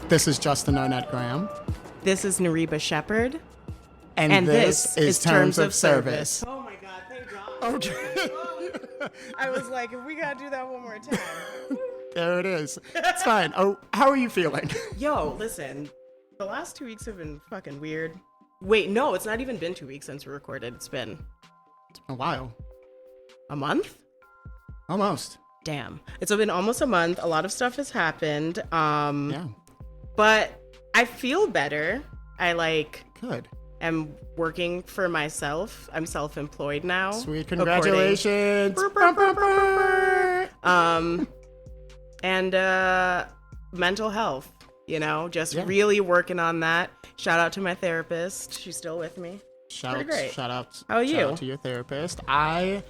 This is Justin Arnett Graham. This is Nariba Shepherd. And this is Terms of Service. Oh my God, thank God. Okay. I was like, if we gotta do that one more time. There it is. It's fine. Oh, how are you feeling? Yo, listen, the last 2 weeks have been fucking weird. Wait, no, it's not even been 2 weeks since we recorded. It's been A while. a month? Almost. Damn. It's been almost a month. A lot of stuff has happened. Yeah. But I feel better. Good. am working for myself. I'm self-employed now. Sweet congratulations. And mental health, just really working on that. Shout out to my therapist. She's still with me. Shout out. How are you? Shout out to your therapist. I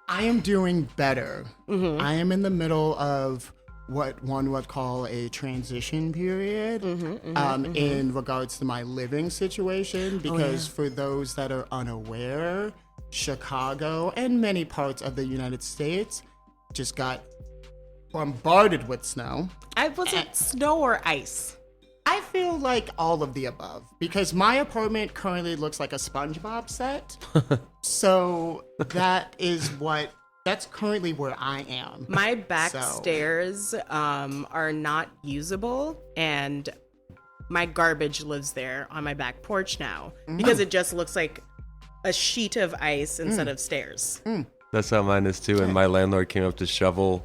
am doing better. Mm-hmm. I am in the middle of what one would call a transition period in regards to my living situation, because for those that are unaware, Chicago and many parts of the United States just got bombarded with snow. Was it snow or ice? I feel like all of the above, because my apartment currently looks like a SpongeBob set. So that's currently where I am. My back stairs are not usable, and my garbage lives there on my back porch now because it just looks like a sheet of ice instead of stairs. That's how mine is too. And my landlord came up to shovel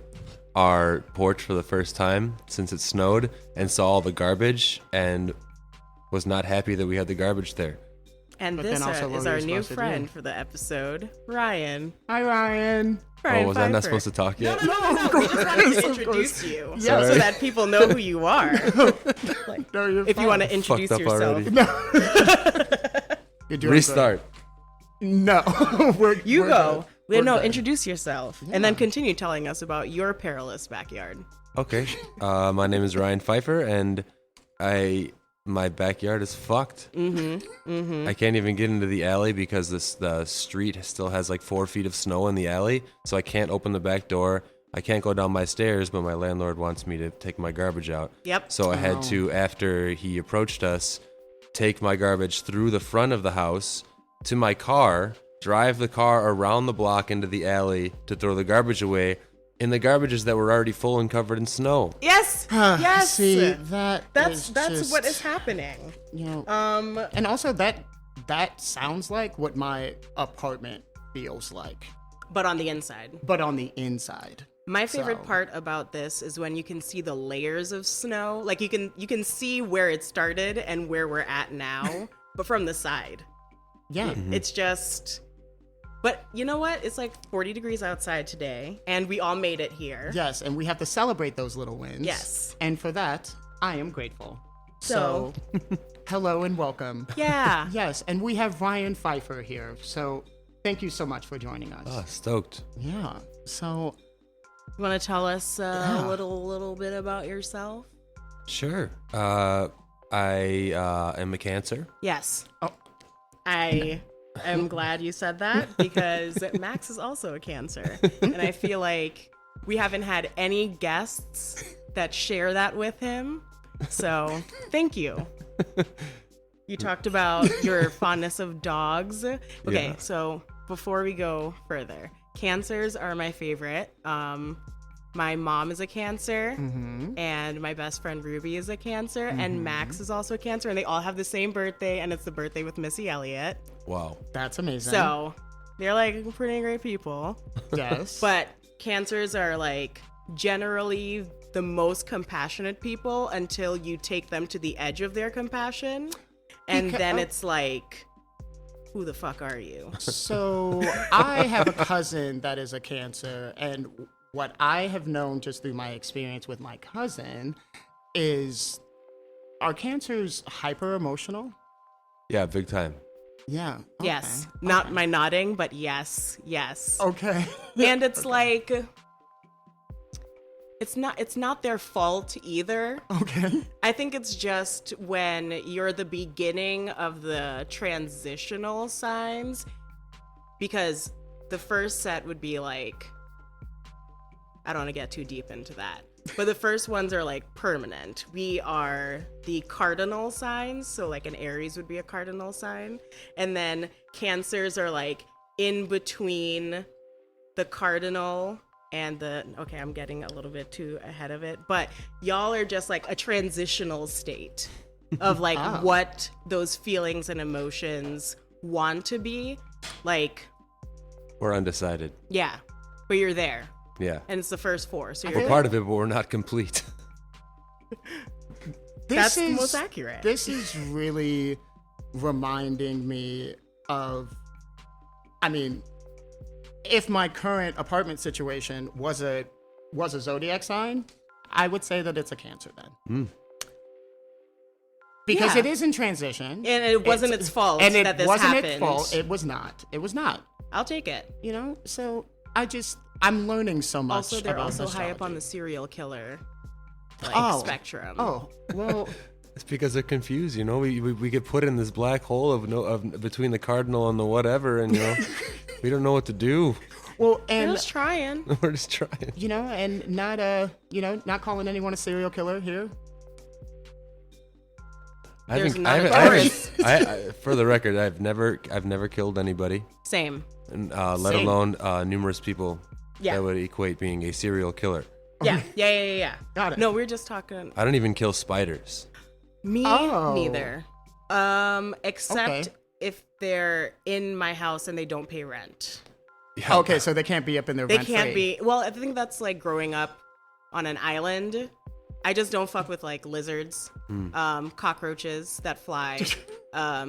our porch for the first time since it snowed and saw all the garbage and was not happy that we had the garbage there. And this is our new friend for the episode, Ryan. Hi, Ryan. Ryan was Pfeiffer. I not supposed to talk yet? No. We just wanted to introduce you so Sorry. that people know who you are. No, you're If fine. you want to introduce Fucked up yourself. already. You're doing Restart. great. No. we're Go. good. We're good. Introduce yourself and then continue telling us about your perilous backyard. Okay. My name is Ryan Pfeiffer, and my backyard is fucked. I can't even get into the alley because the street still has like 4 feet of snow in the alley, so I can't open the back door. I can't go down my stairs, but my landlord wants me to take my garbage out. Yep. So I had to, after he approached us, take my garbage through the front of the house to my car, drive the car around the block into the alley to throw the garbage away, in the garbages that were already full and covered in snow. Yes. Yes. See, that's just, what is happening. And also that sounds like what my apartment feels like, But on the inside. but on the inside. My favorite So- part about this is when you can see the layers of snow. Like you can see where it started and where we're at now, but from the side. Yeah. It's just. But you know what? It's like 40 degrees outside today, and we all made it here. Yes, and we have to celebrate those little wins. Yes. And for that, I am grateful. So hello and welcome. Yeah. Yes, and we have Ryan Pfeiffer here. So thank you so much for joining us. Oh, stoked. Yeah. So You want to tell us a little bit about yourself? Sure. I am a Cancer. Yes. Oh. I am glad you said that because Max is also a Cancer. And I feel like we haven't had any guests that share that with him. So thank you. You talked about your fondness of dogs. Okay, Yeah. so before we go further, Cancers are my favorite. My mom is a Cancer, and my best friend Ruby is a Cancer, and Max is also a Cancer, and they all have the same birthday, and it's the birthday with Missy Elliott. Wow. that's amazing. So they're like pretty great people. yes. But Cancers are like generally the most compassionate people until you take them to the edge of their compassion, and then it's like, who the fuck are you? So I have a cousin that is a Cancer, and what I have known just through my experience with my cousin is, are Cancers hyper emotional? Yeah, big time. Yeah. Okay. Yes. Not my nodding, but yes. Okay. And it's like it's not their fault either. Okay. I think it's just when you're the beginning of the transitional signs, because the first set would be like I don't want to get too deep into that. But the first ones are like permanent. We are the cardinal signs. So like an Aries would be a cardinal sign. And then Cancers are like in between the cardinal and okay, I'm getting a little bit too ahead of it. But y'all are just like a transitional state of like what those feelings and emotions want to be. Like, We're undecided. yeah, but you're there. Yeah. And it's the first 4. So you're We're there. part of it, but we're not complete. That's the most accurate. This is really reminding me of, I mean, if my current apartment situation was a zodiac sign, I would say that it's a Cancer then. Because Yeah. it is in transition. And it wasn't its fault and it that this wasn't happened. its fault. It was not. It was not. I'll take it. You know, so I'm learning so much. Also, they're about also high up on astrology. the serial killer spectrum. Oh, well, It's because they're confused, you know. We get put in this black hole of between the cardinal and the whatever, and you know, we don't know what to do. well, They're and just trying. We're just trying. you know, and not not calling anyone a serial killer here. There's not a For the record, I've never killed anybody, Same. and let Same. alone numerous people Yeah. that would equate being a serial killer. Yeah. Got it. No, we're just talking. I don't even kill spiders. Me Oh. neither. Except Okay. if they're in my house and they don't pay rent. Yeah. Okay, so they can't be up in their They rent can't free. be. Well, I think that's like growing up on an island. I just don't fuck with like lizards, cockroaches that fly,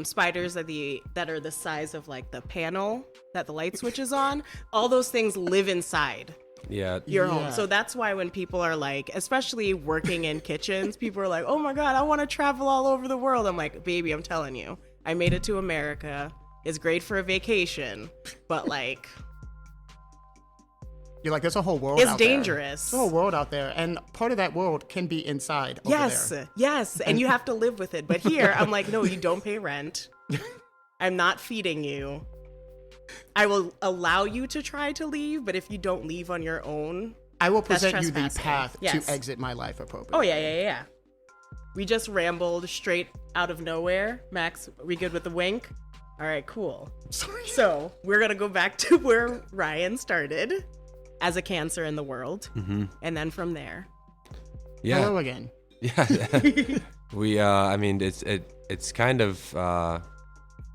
spiders that are the size of like the panel that the light switches on. All those things live inside Yeah. your home. Yeah. So that's why when people are like, especially working in kitchens, people are like, "Oh my god, I want to travel all over the world." I'm like, "Baby, I'm telling you, I made it to America. It's great for a vacation, but like, You're like, there's a whole world it's out there. dangerous." There's a whole world out there, and part of that world can be inside over Yes, there. yes, and you have to live with it. But here, I'm like, no, you don't pay rent. I'm not feeding you. I will allow you to try to leave, but if you don't leave on your own, I will That's present you the trespassing. path Yes. to exit my life appropriately. oh yeah. We just rambled straight out of nowhere. Max, we good with the wink? All right, cool. Sorry. So we're gonna go back to where Ryan started as a Cancer in the world, and then from there. Yeah. Hello again. Yeah. We I mean it's kind of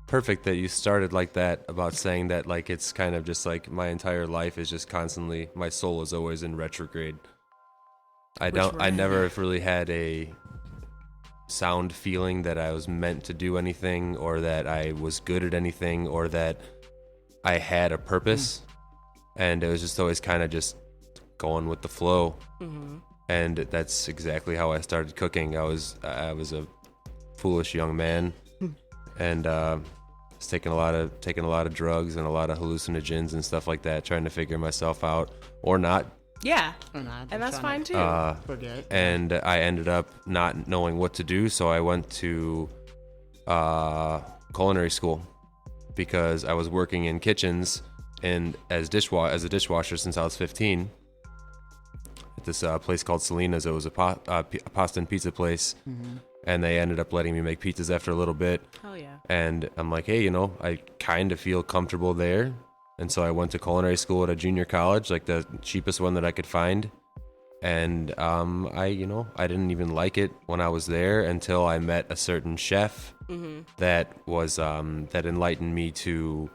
perfect that you started like that, about saying that like it's kind of just like my entire life is just constantly, my soul is always in retrograde. I never really had a sound feeling that I was meant to do anything, or that I was good at anything, or that I had a purpose. And it was just always kind of just going with the flow. And that's exactly how I started cooking. I was a foolish young man, and was taking a lot of drugs and a lot of hallucinogens and stuff like that, trying to figure myself out, or not. Yeah, Or not, and that's fine too. Forget. And I ended up not knowing what to do, so I went to culinary school, because I was working in kitchens and as a dishwasher since I was 15 at this place called Selena's. It was a pasta and pizza place, and they ended up letting me make pizzas after a little bit. Hell yeah. And I'm like, hey, I kind of feel comfortable there. And so I went to culinary school at a junior college, like the cheapest one that I could find. And I didn't even like it when I was there until I met a certain chef that was that enlightened me to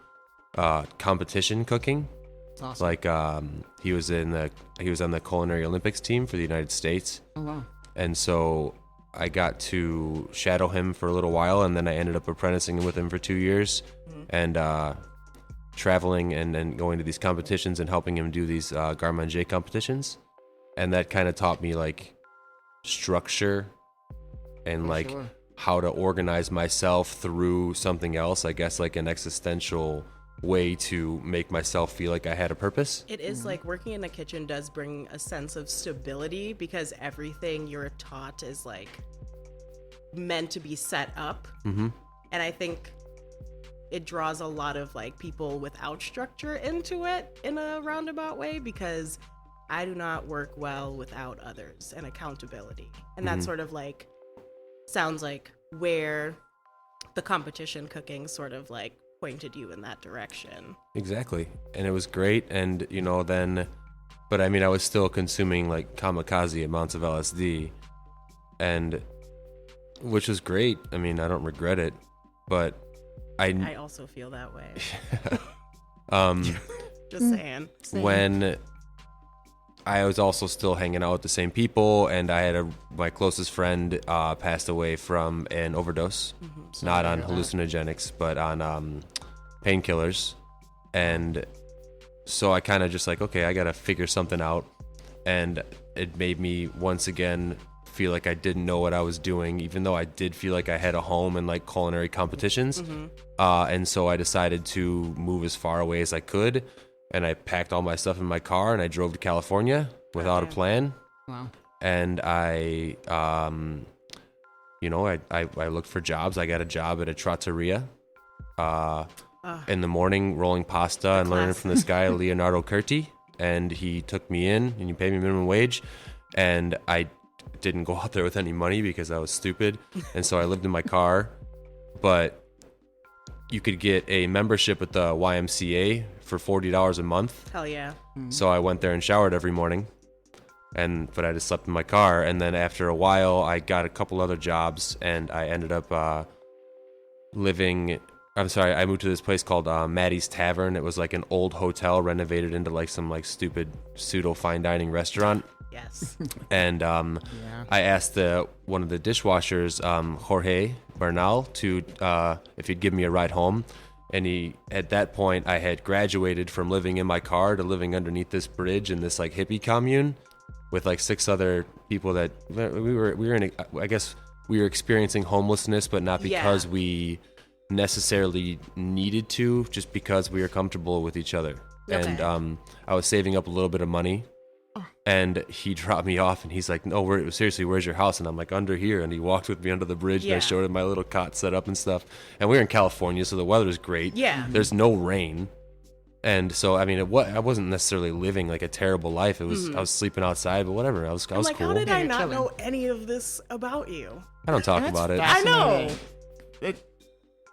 competition cooking. Awesome. Like he was on the Culinary Olympics team for the United States. Oh, wow. And so I got to shadow him for a little while, and then I ended up apprenticing with him for 2 years, and traveling and going to these competitions and helping him do these garde manger competitions. And that kind of taught me like structure and like sure. how to organize myself through something else, I guess, like an existential way to make myself feel like I had a purpose. It is like working in the kitchen does bring a sense of stability, because everything you're taught is like meant to be set up. And I think it draws a lot of like people without structure into it in a roundabout way, because I do not work well without others and accountability. And that sort of like sounds like where the competition cooking sort of like pointed you in that direction. Exactly. And it was great. And, you know, then, but I mean, I was still consuming like kamikaze amounts of LSD, and which was great. I mean, I don't regret it, but I also feel that way. Just saying. When I was also still hanging out with the same people, and I had my closest friend passed away from an overdose, not on hallucinogenics, but on painkillers. And so I kind of just like, okay, I got to figure something out. And it made me once again feel like I didn't know what I was doing, even though I did feel like I had a home in like culinary competitions. And so I decided to move as far away as I could. And I packed all my stuff in my car and I drove to California without a plan. Wow. And I, you know, I looked for jobs. I got a job at a trattoria in the morning, rolling pasta and learning from this guy, Leonardo Curti. And he took me in and he paid me minimum wage. And I didn't go out there with any money because I was stupid. And so I lived in my car. But you could get a membership at the YMCA for $40 a month. Hell yeah. So I went there and showered every morning. But I just slept in my car. And then after a while, I got a couple other jobs and I ended up I moved to this place called Maddie's Tavern. It was like an old hotel renovated into like some like stupid pseudo fine dining restaurant. Yes. And I asked one of the dishwashers, Jorge Bernal, to if he'd give me a ride home. And at that point, I had graduated from living in my car to living underneath this bridge in this like hippie commune with like 6 other people that we were in. I guess we were experiencing homelessness, but not because we necessarily needed to, just because we were comfortable with each other. Okay. And I was saving up a little bit of money. And he dropped me off and he's like, no, seriously, where's your house? And I'm like, under here. And he walked with me under the bridge and I showed him my little cot set up and stuff. And we were in California, so the weather's great. Yeah. There's no rain. And so, I mean, I wasn't necessarily living like a terrible life. It was, I was sleeping outside, but whatever. I was like, cool. how did I not chilling. know any of this about you? I don't talk That's about it. I know. It,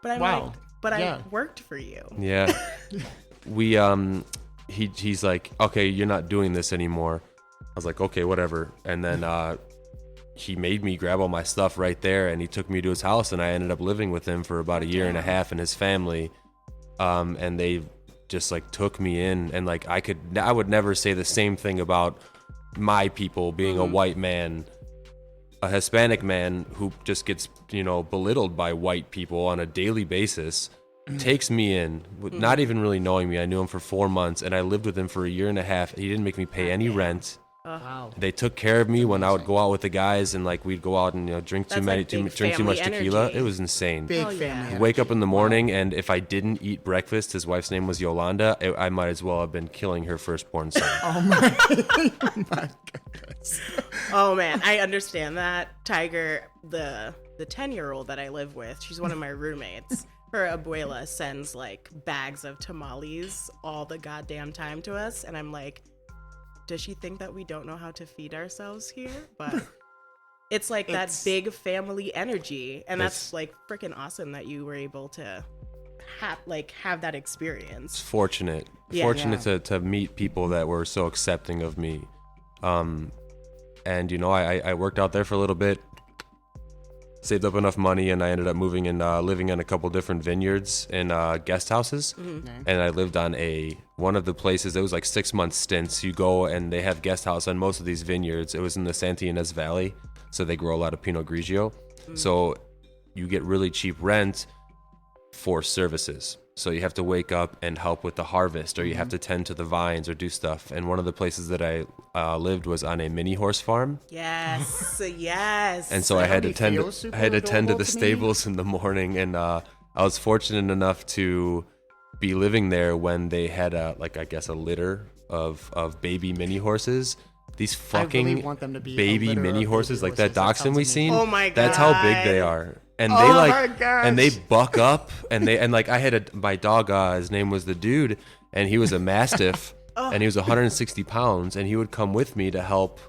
But I'm Wow. like, but Yeah. I worked for you. Yeah. We, he's like, okay, you're not doing this anymore. I was like, okay, whatever. And then he made me grab all my stuff right there, and he took me to his house, and I ended up living with him for about a year and a half and his family. And they just like took me in, and like I would never say the same thing about my people being a white man, a Hispanic man who just gets, belittled by white people on a daily basis. Takes me in, not even really knowing me. I knew him for 4 months, and I lived with him for a year and a half. He didn't make me pay any rent. wow. They took care of me when I would go out with the guys, and like we'd go out and drink That's like big drink too much family tequila. energy. It was insane. Big Hell yeah. family. Wake up in the morning, and if I didn't eat breakfast, his wife's name was Yolanda. I might as well have been killing her firstborn son. Oh my goodness. Oh man, I understand that. Tiger, the 10-year-old that I live with, she's one of my roommates. Her abuela sends like bags of tamales all the goddamn time to us, and I'm like, does she think that we don't know how to feed ourselves here? But it's like that big family energy, and that's like freaking awesome that you were able to have that experience. Fortunate to meet people that were so accepting of me. And I worked out there for a little bit, saved up enough money, and I ended up moving and living in a couple different vineyards and guest houses. And I lived on one of the places. It was like 6-month stints. You go and they have guest house on most of these vineyards. It was in the Santa Ynez Valley, so they grow a lot of Pinot Grigio. So you get really cheap rent for services. So you have to wake up and help with the harvest, or you have to tend to the vines or do stuff. And one of the places that I lived was on a mini horse farm. Yes, yes. And so I had to tend feels super to the adorable to me. stables in the morning, and I was fortunate enough to be living there when they had a litter of baby mini horses. These I really fucking want them to be a baby litter mini of horses, baby like that horses. That dachshund we sounds seen. amazing. Oh my That's how big God. they are. And Oh they my gosh. and they buck up, and I had my dog, his name was the Dude, and he was a mastiff. and he was 160 pounds, and he would come with me to help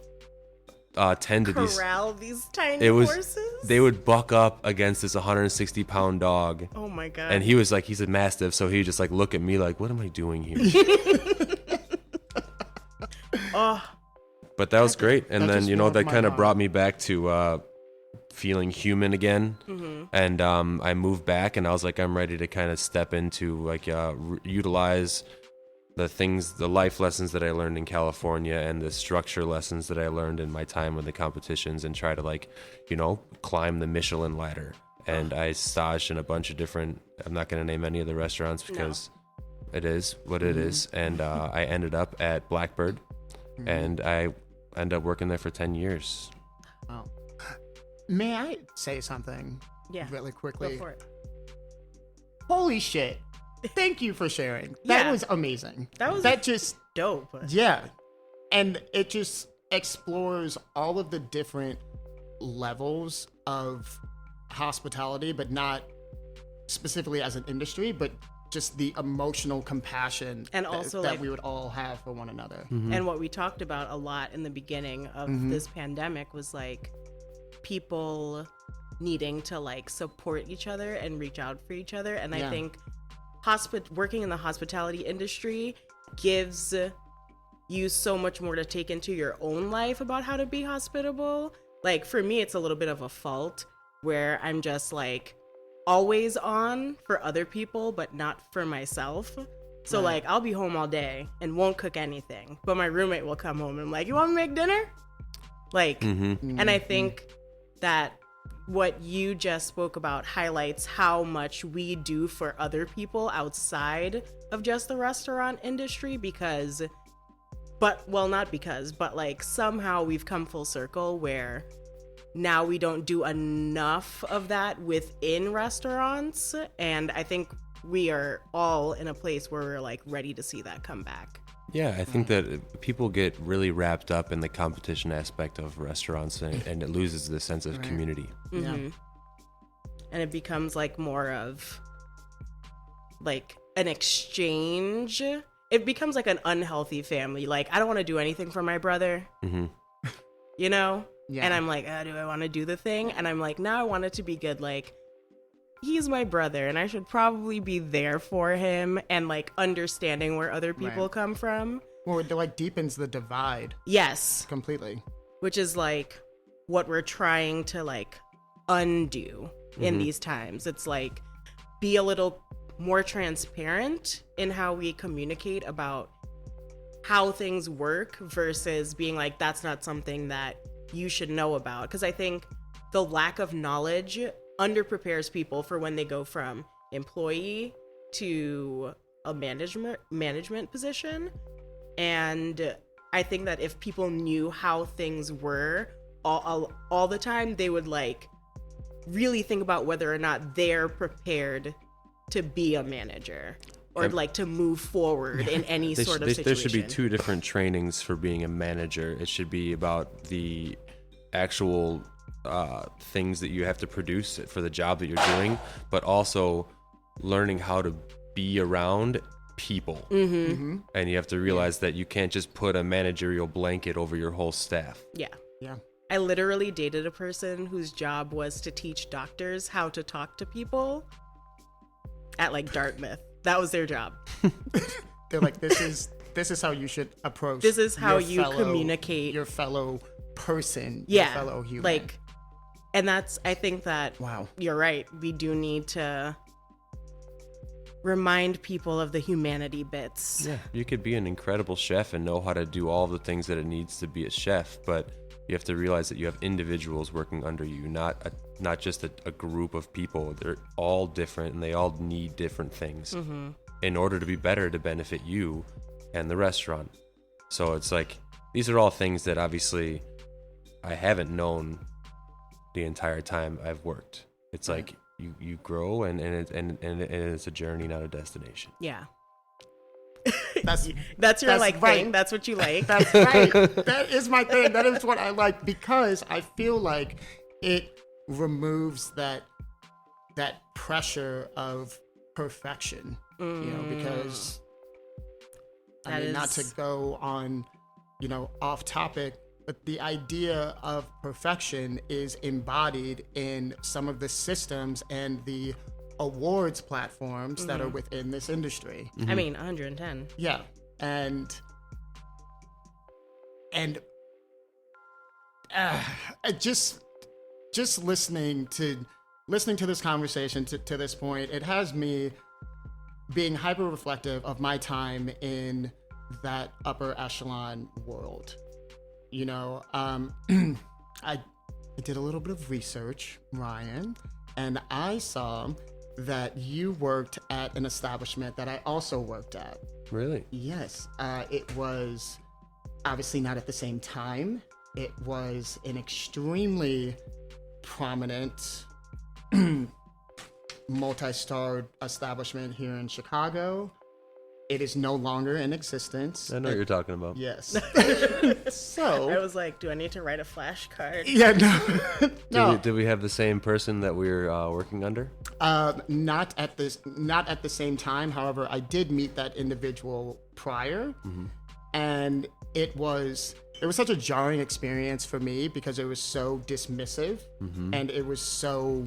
tend to these. Corral these tiny horses? They would buck up against this 160 pound dog. Oh my God. And he's a mastiff, so he would just like look at me like, what am I doing here? Oh. But that was great. And then, that kind of mom. brought me back to feeling human again. And I moved back, and I was like, I'm ready to kind of step into like utilize the life lessons that I learned in California and the structure lessons that I learned in my time with the competitions, and try to like, climb the Michelin ladder. And I staged in a bunch of different, I'm not going to name any of the restaurants because it is what it is. And I ended up at Blackbird, and I ended up working there for 10 years. Wow. May I say something really Go quickly? for it. Holy shit. Thank you for sharing. That Yeah. was amazing. That just, dope. yeah. And it just explores all of the different levels of hospitality, but not specifically as an industry, but just the emotional compassion And also, that like- we would all have for one another. And what we talked about a lot in the beginning of this pandemic was like people needing to like support each other and reach out for each other. And I think working in the hospitality industry gives you so much more to take into your own life about how to be hospitable. Like for me, it's a little bit of a fault where I'm just like always on for other people, but not for myself. So like I'll be home all day and won't cook anything, but my roommate will come home and I'm like, you want to make dinner? Like, and I think that what you just spoke about highlights how much we do for other people outside of just the restaurant industry but like somehow we've come full circle where now we don't do enough of that within restaurants. And I think we are all in a place where we're like ready to see that come back. Yeah, I think that people get really wrapped up in the competition aspect of restaurants, and it loses the sense of community. Yeah. And it becomes like more of like an exchange. It becomes like an unhealthy family. Like I don't want to do anything for my brother, you know? Yeah. And I'm like, do I want to do the thing? And I'm like, now I want it to be good. Like he's my brother and I should probably be there for him and like understanding where other people come from. Well, it like deepens the divide Yes. completely. Which is like what we're trying to like undo in these times. It's like be a little more transparent in how we communicate about how things work versus being like, that's not something that you should know about. Because I think the lack of knowledge underprepares people for when they go from employee to a management position. And I think that if people knew how things were all the time, they would like really think about whether or not they're prepared to be a manager or like to move forward in any sort of situation. There should be two different trainings for being a manager. It should be about the actual things that you have to produce for the job that you're doing, but also learning how to be around people. And you have to realize that you can't just put a managerial blanket over your whole staff. Yeah. Yeah. I literally dated a person whose job was to teach doctors how to talk to people at like Dartmouth. That was their job. They're like, this is how you should approach. This is how your you fellow- communicate. your fellow person. Yeah. Your fellow human. Like, and I think that Wow. you're right. We do need to remind people of the humanity bits. Yeah, you could be an incredible chef and know how to do all the things that it needs to be a chef, but you have to realize that you have individuals working under you, not just a group of people. They're all different and they all need different things in order to be better, to benefit you and the restaurant. So it's like, these are all things that obviously I haven't known the entire time I've worked. It's like you grow and it's a journey, not a destination. Yeah. That's That's your That's like right. thing. That's what you like. That's right. That is my thing. That is what I like, because I feel like it removes that pressure of perfection. You know, because I mean, not to go on, off topic, but the idea of perfection is embodied in some of the systems and the awards platforms that are within this industry. I mean, 110. Yeah. And just listening to this conversation to this point, it has me being hyper reflective of my time in that upper echelon world. I did a little bit of research, Ryan, and I saw that you worked at an establishment that I also worked at. Really? Yes. It was obviously not at the same time. It was an extremely prominent multi-starred establishment here in Chicago. It is no longer in existence. I know what you're talking about. Yes. So I was like, do I need to write a flashcard? yeah, no, no. Did we have the same person that we were working under? Not at the same time. However, I did meet that individual prior, and it was such a jarring experience for me because it was so dismissive, and it was so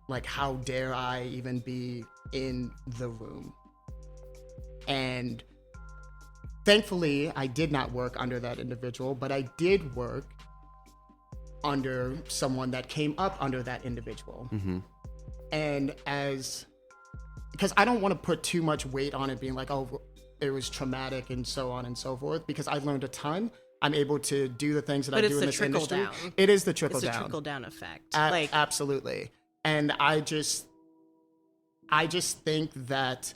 like, how dare I even be in the room? And thankfully, I did not work under that individual, but I did work under someone that came up under that individual. And because I don't want to put too much weight on it being like, oh, it was traumatic and so on and so forth, because I learned a ton. I'm able to do the things that I do in this industry. Down. It is the trickle It's down. the trickle down effect. Absolutely. And I just think that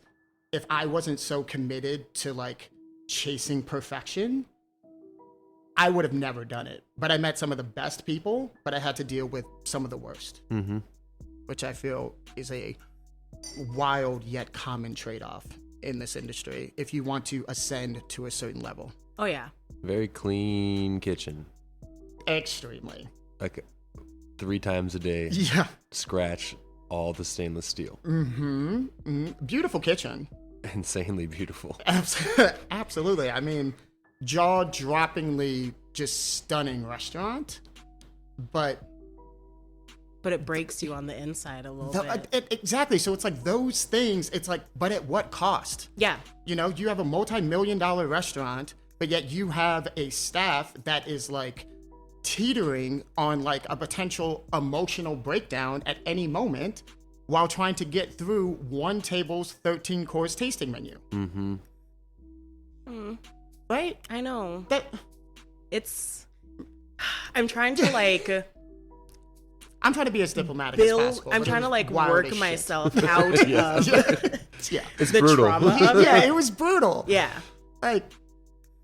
if I wasn't so committed to like chasing perfection, I would have never done it. But I met some of the best people, but I had to deal with some of the worst, which I feel is a wild yet common trade-off in this industry if you want to ascend to a certain level. Oh, yeah. Very clean kitchen. Extremely. Like 3 times a day. Yeah. Scratch all the stainless steel. Beautiful kitchen. Insanely beautiful. Absolutely. I mean, jaw-droppingly just stunning restaurant, but it breaks you on the inside a little bit. Exactly. So it's like those things, it's like, but at what cost? Yeah. You have a multi-million-dollar restaurant, but yet you have a staff that is like teetering on like a potential emotional breakdown at any moment while trying to get through one table's 13-course tasting menu. Right? I know. I'm trying to like... I'm trying to be as diplomatic as possible. I'm trying to like work myself out of It's the brutal. trauma of it. Yeah, it was brutal. Yeah. Like,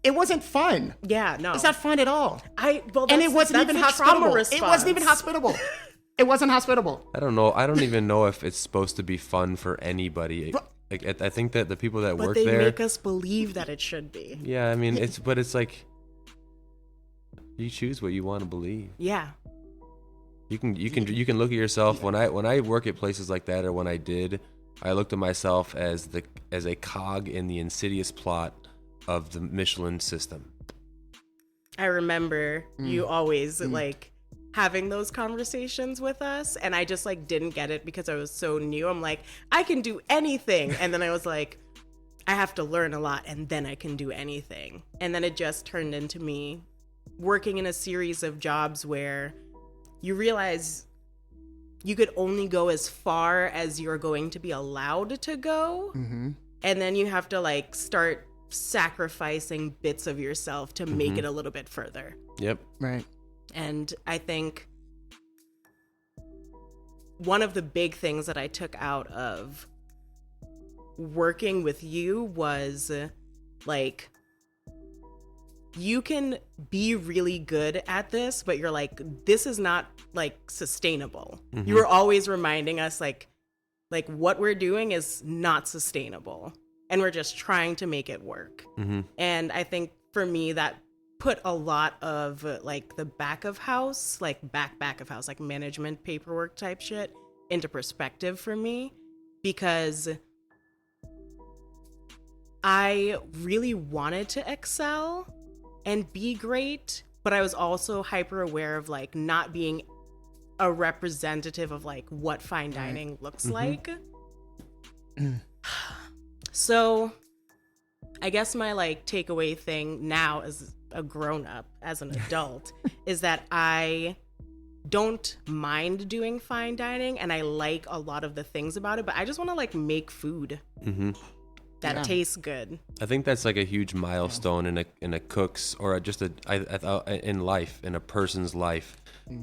it wasn't fun. Yeah, no. It's not fun at all. And it wasn't even hospitable. It wasn't even hospitable. It wasn't hospitable. I don't know. I don't even know if it's supposed to be fun for anybody. Like, I think that the people that work there, they make us believe that it should be. Yeah, I mean, it's like you choose what you want to believe. Yeah. You can look at yourself. When I work at places like that, or when I looked at myself as a cog in the insidious plot of the Michelin system. I remember you always like having those conversations with us, and I just like didn't get it because I was so new. I'm like, I can do anything, and then I was like, I have to learn a lot, and then I can do anything. And then it just turned into me working in a series of jobs where you realize you could only go as far as you're going to be allowed to go. And then you have to like start sacrificing bits of yourself to make it a little bit further. Yep. Right. And I think one of the big things that I took out of working with you was like, you can be really good at this, but you're like, this is not like sustainable. You were always reminding us like what we're doing is not sustainable, and we're just trying to make it work. And I think for me that put a lot of like the back of house, like management paperwork type shit into perspective for me, because I really wanted to excel and be great, but I was also hyper aware of like not being a representative of like what fine dining looks like. So I guess my like takeaway thing now as a grown up, as an adult, is that I don't mind doing fine dining and I like a lot of the things about it, but I just want to like make food that tastes good. I think that's like a huge milestone in a cook's or just in life, in a person's life,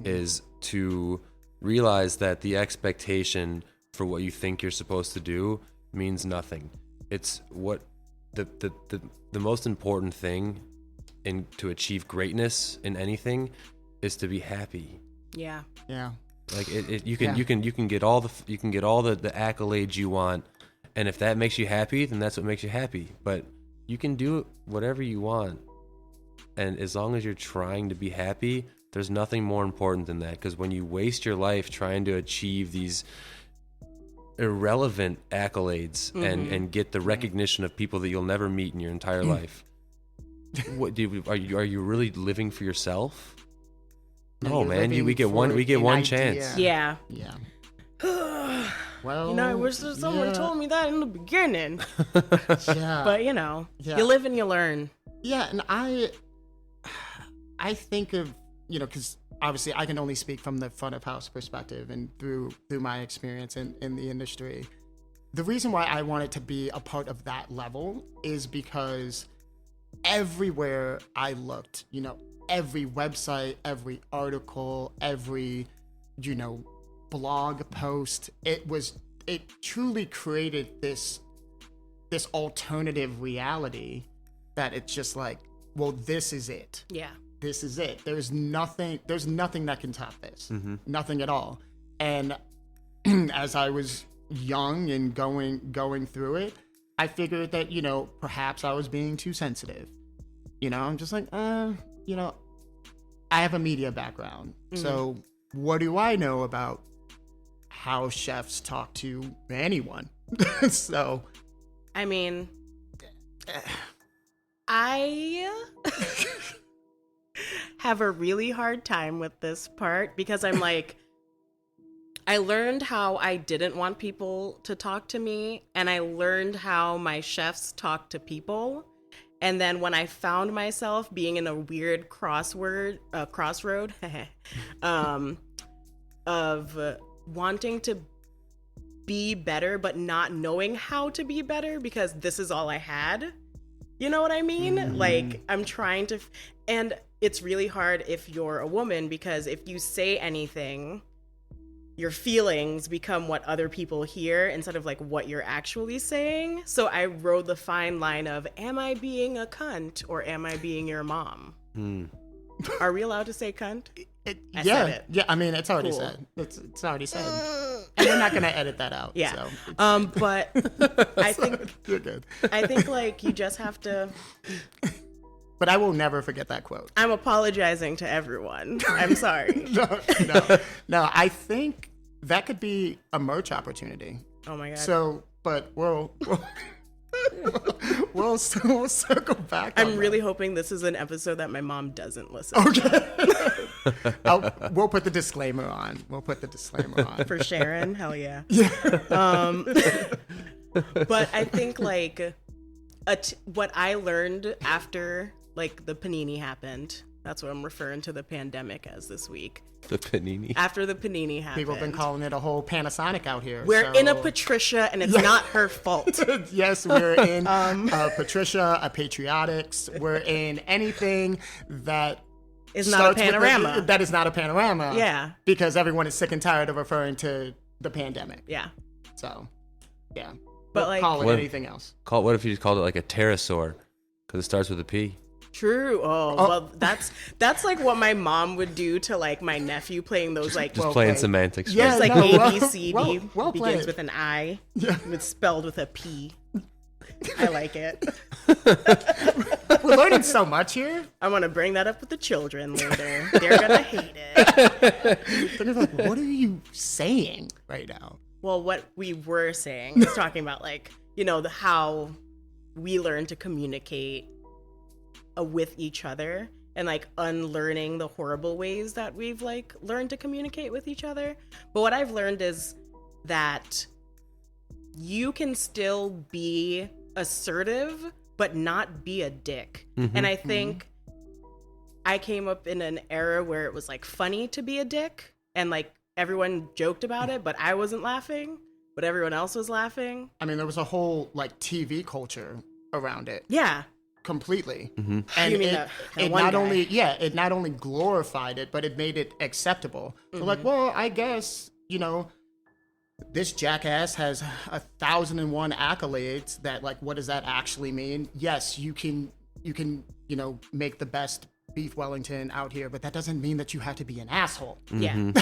is to realize that the expectation for what you think you're supposed to do means nothing. It's what the most important thing to achieve greatness in anything is to be happy. Yeah. Like you can get all the accolades you want, and if that makes you happy, then that's what makes you happy. But you can do whatever you want, and as long as you're trying to be happy, there's nothing more important than that. Because when you waste your life trying to achieve these irrelevant accolades and get the recognition of people that you'll never meet in your entire life, are you really living for yourself? No, man. We get one chance. Yeah. Well, you know, I wish someone told me that in the beginning. Yeah. But you know, you live and you learn. Yeah, and I think of, you know, because obviously I can only speak from the front of house perspective and through my experience in the industry. The reason why I wanted to be a part of that level is because everywhere I looked, you know, every website, every article, every, you know, blog post, it truly created this alternative reality that it's just like, well, this is it. Yeah. This is it. There's nothing that can top this. Nothing at all. And as I was young and going through it, I figured that, you know, perhaps I was being too sensitive. You know, I'm just like, you know, I have a media background. So what do I know about how chefs talk to anyone? So, I mean, I have a really hard time with this part because I'm like, I learned how I didn't want people to talk to me, and I learned how my chefs talk to people. And then when I found myself being in a weird crossroad of wanting to be better, but not knowing how to be better because this is all I had. You know what I mean? Like, I'm trying to, and it's really hard if you're a woman because if you say anything, your feelings become what other people hear instead of like what you're actually saying. So I rode the fine line of, am I being a cunt or am I being your mom? Are we allowed to say cunt? I said it. Yeah, I mean, it's already Cool. said. It's already said. And we're not going to edit that out. Yeah. So But I think you're good. I think like you just have to. But I will never forget that quote. I'm apologizing to everyone. I'm sorry. No, I think that could be a merch opportunity. Oh my god. So, but we'll circle back. I'm on really that. hoping this is an episode that my mom doesn't listen We'll put the disclaimer on. for Sharon. Hell yeah. Yeah. But I think like what I learned after like the panini happened. That's what I'm referring to the pandemic as this week. The panini. After the panini happened. People have been calling it a whole Panasonic out here. We're so. in a Patricia, and it's not her fault. Yes, we're in Patricia, a Patriotics. We're in anything that It's not a starts with panorama. that is not a panorama. Yeah. Because everyone is sick and tired of referring to the pandemic. Yeah. So, yeah. But We'll like, call it What- anything else. What if you just called it like a pterosaur? Because it starts with a P. true. Well, that's like what my mom would do to like my nephew playing those like Just Well playing played. semantics. Yeah. it's like no, A well- B C D well begins played. with an I. Yeah. It's spelled with a P. I like it. We're learning so much here. I want to bring that up with the children later. They're gonna hate it. They're gonna be like, what are you saying right now? Well, what we were saying is talking about like, you know, how we learn to communicate with each other, and like unlearning the horrible ways that we've like learned to communicate with each other. But what I've learned is that you can still be assertive but not be a dick. And I think I came up in an era where it was like funny to be a dick, and like everyone joked about it, but I wasn't laughing, but everyone else was laughing. I mean, there was a whole like TV culture around it. Yeah. Completely. And You mean it, that it one not guy. only it not only glorified it, but it made it acceptable. So like, well, I guess, you know, this jackass has 1,001 accolades. That like, what does that actually mean? Yes, you can, you know, make the best beef Wellington out here, but that doesn't mean that you have to be an asshole Yeah.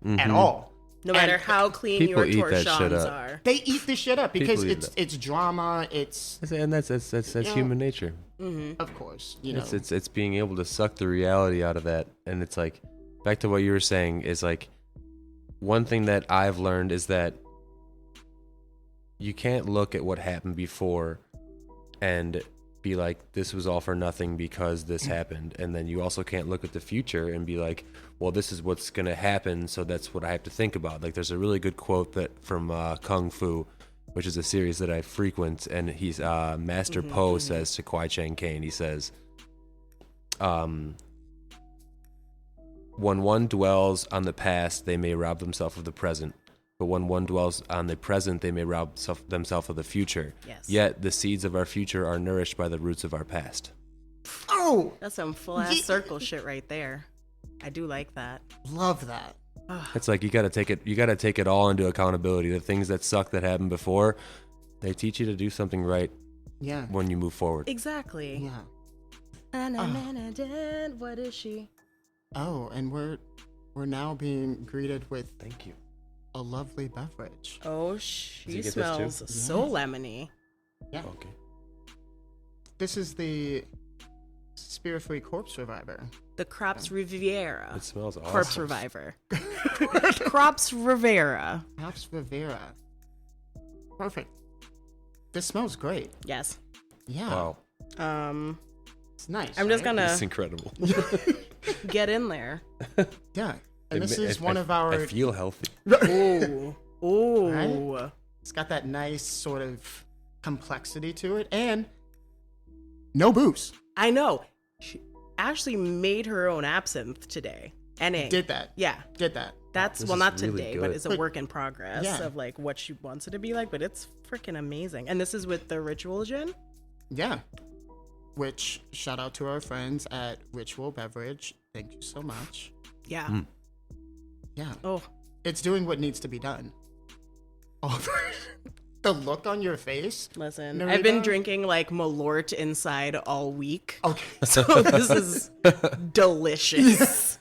at all. No matter And how clean people your eat that shit torchons up. are. they eat this shit up because People eat it's drama. It's And that's human nature. of course, you know, It's being able to suck the reality out of that. And it's like, back to what you were saying, is like, one thing that I've learned is that you can't look at what happened before and be like, this was all for nothing because this happened. And then you also can't look at the future and be like, well, this is what's going to happen, so that's what I have to think about. Like, there's a really good quote that from Kung Fu, which is a series that I frequent, and he's Master Po says to Kwai Chang Caine, he says, when one dwells on the past, they may rob themselves of the present. But when one dwells on the present, they may rob themselves of the future. Yes. Yet the seeds of our future are nourished by the roots of our past. oh, That's some full ass circle shit right there. I do like that. love that. It's like you gotta take it all into accountability. The things that suck that happened before, they teach you to do something right Yeah, when you move forward. Exactly. yeah. What is she? Oh, and we're now being greeted with Thank you. a lovely beverage. Oh, you she get this smells too? so lemony. Yeah, Okay. this is the Spirit-Free Corpse Reviver. The Crops Riviera. It smells awesome. Corpse Reviver. Crops Rivera. Corpse Rivera. Perfect. This smells great. Yes. Yeah, Wow. it's nice. I'm just right? gonna It's incredible. get in there. Yeah, and this is I- one of our. I feel healthy. Ooh. Ooh. Right? It's got that nice sort of complexity to it, and no booze. I know. She actually made her own absinthe today. NA. Did that? Yeah. Did that? That's, This well, is not really today, good. but it's a But- work in progress Yeah. of like what she wants it to be like, but it's freaking amazing. And this is with the Ritual Gin. Yeah. Which, shout out to our friends at Ritual Beverage. Thank you so much. Yeah. Yeah. Oh, It's doing what needs to be done. Oh, the look on your face. listen. Narita? I've been drinking like Malort inside all week. Okay. So this is delicious.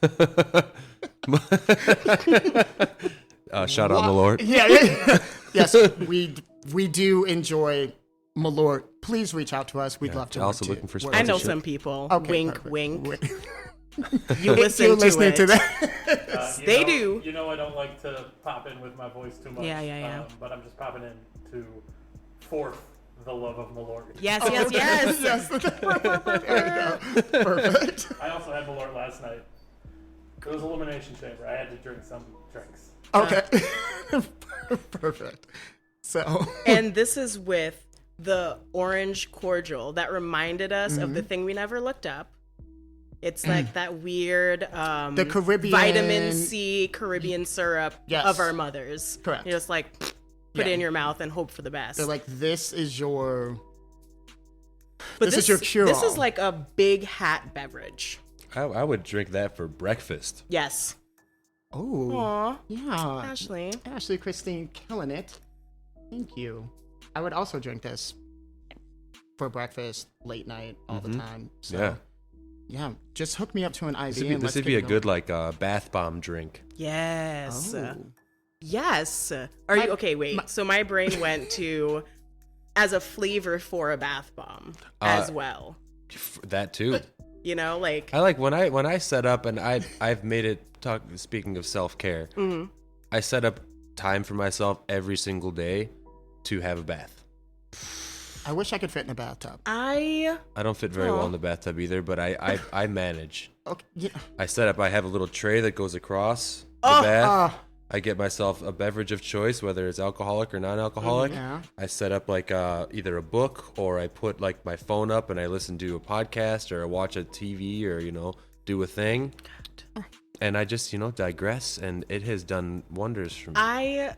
Shout out Malort. Yeah. Yes, we do enjoy Malort. Please reach out to us. We'd love to. also work looking for work I know with you. some people. Okay, Wink, perfect. wink. If You listen you're to listening it. to that. They do. You know I don't like to pop in with my voice too much. Yeah. But I'm just popping in to fourth the love of Malort. Yes, yes, yes. Yes. There we go. Perfect. I also had Malort last night. It was elimination chamber. I had to drink some drinks. Okay. Perfect. So. And this is with the orange cordial that reminded us of the thing we never looked up. It's like that weird The Caribbean vitamin C Caribbean syrup Yes. of our mothers. Correct. You just like put it Yeah. in your mouth and hope for the best. They're like, this is your. but this is your cure-all. This is like a big hat beverage. I would drink that for breakfast. Yes. Oh. Aw, Yeah. Ashley. Ashley Christine killing it. Thank you. I would also drink this for breakfast, late night, all the time. So, Yeah. yeah. Just hook me up to an IV. This and let's would get be a it good going. like bath bomb drink. Yes. Oh. Yes. Are My- you okay? Wait. So my brain went to as a flavor for a bath bomb as well. That too. You know, like I like when I set up, and I've made it talk. Speaking of self-care, I set up time for myself every single day to have a bath. I wish I could fit in a bathtub. I don't fit very well in the bathtub either, but I manage. Okay. Yeah. I have a little tray that goes across the bath. I get myself a beverage of choice, whether it's alcoholic or non-alcoholic. Yeah. I set up like either a book, or I put like my phone up and I listen to a podcast, or I watch a TV, or do a thing. And I just digress, and it has done wonders for me. I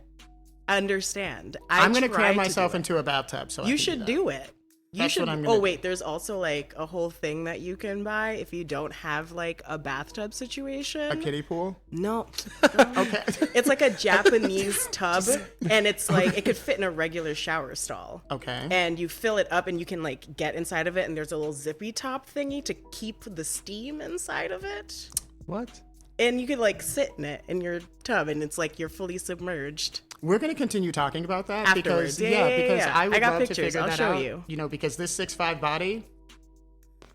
understand. I'm going to cram myself into a bathtub. So you should do it. That's what I'm gonna Oh do. wait, there's also like a whole thing that you can buy if you don't have like a bathtub situation. A kiddie pool? No. Okay. It's like a Japanese tub, and it's like it could fit in a regular shower stall. Okay. And you fill it up, and you can like get inside of it, and there's a little zippy top thingy to keep the steam inside of it. What? And you could like sit in it in your tub, and it's like you're fully submerged. We're going to continue talking about that Afterwards. because because Yeah. I would I got love pictures. to figure I'll that show out. you. Because this 6'5" body,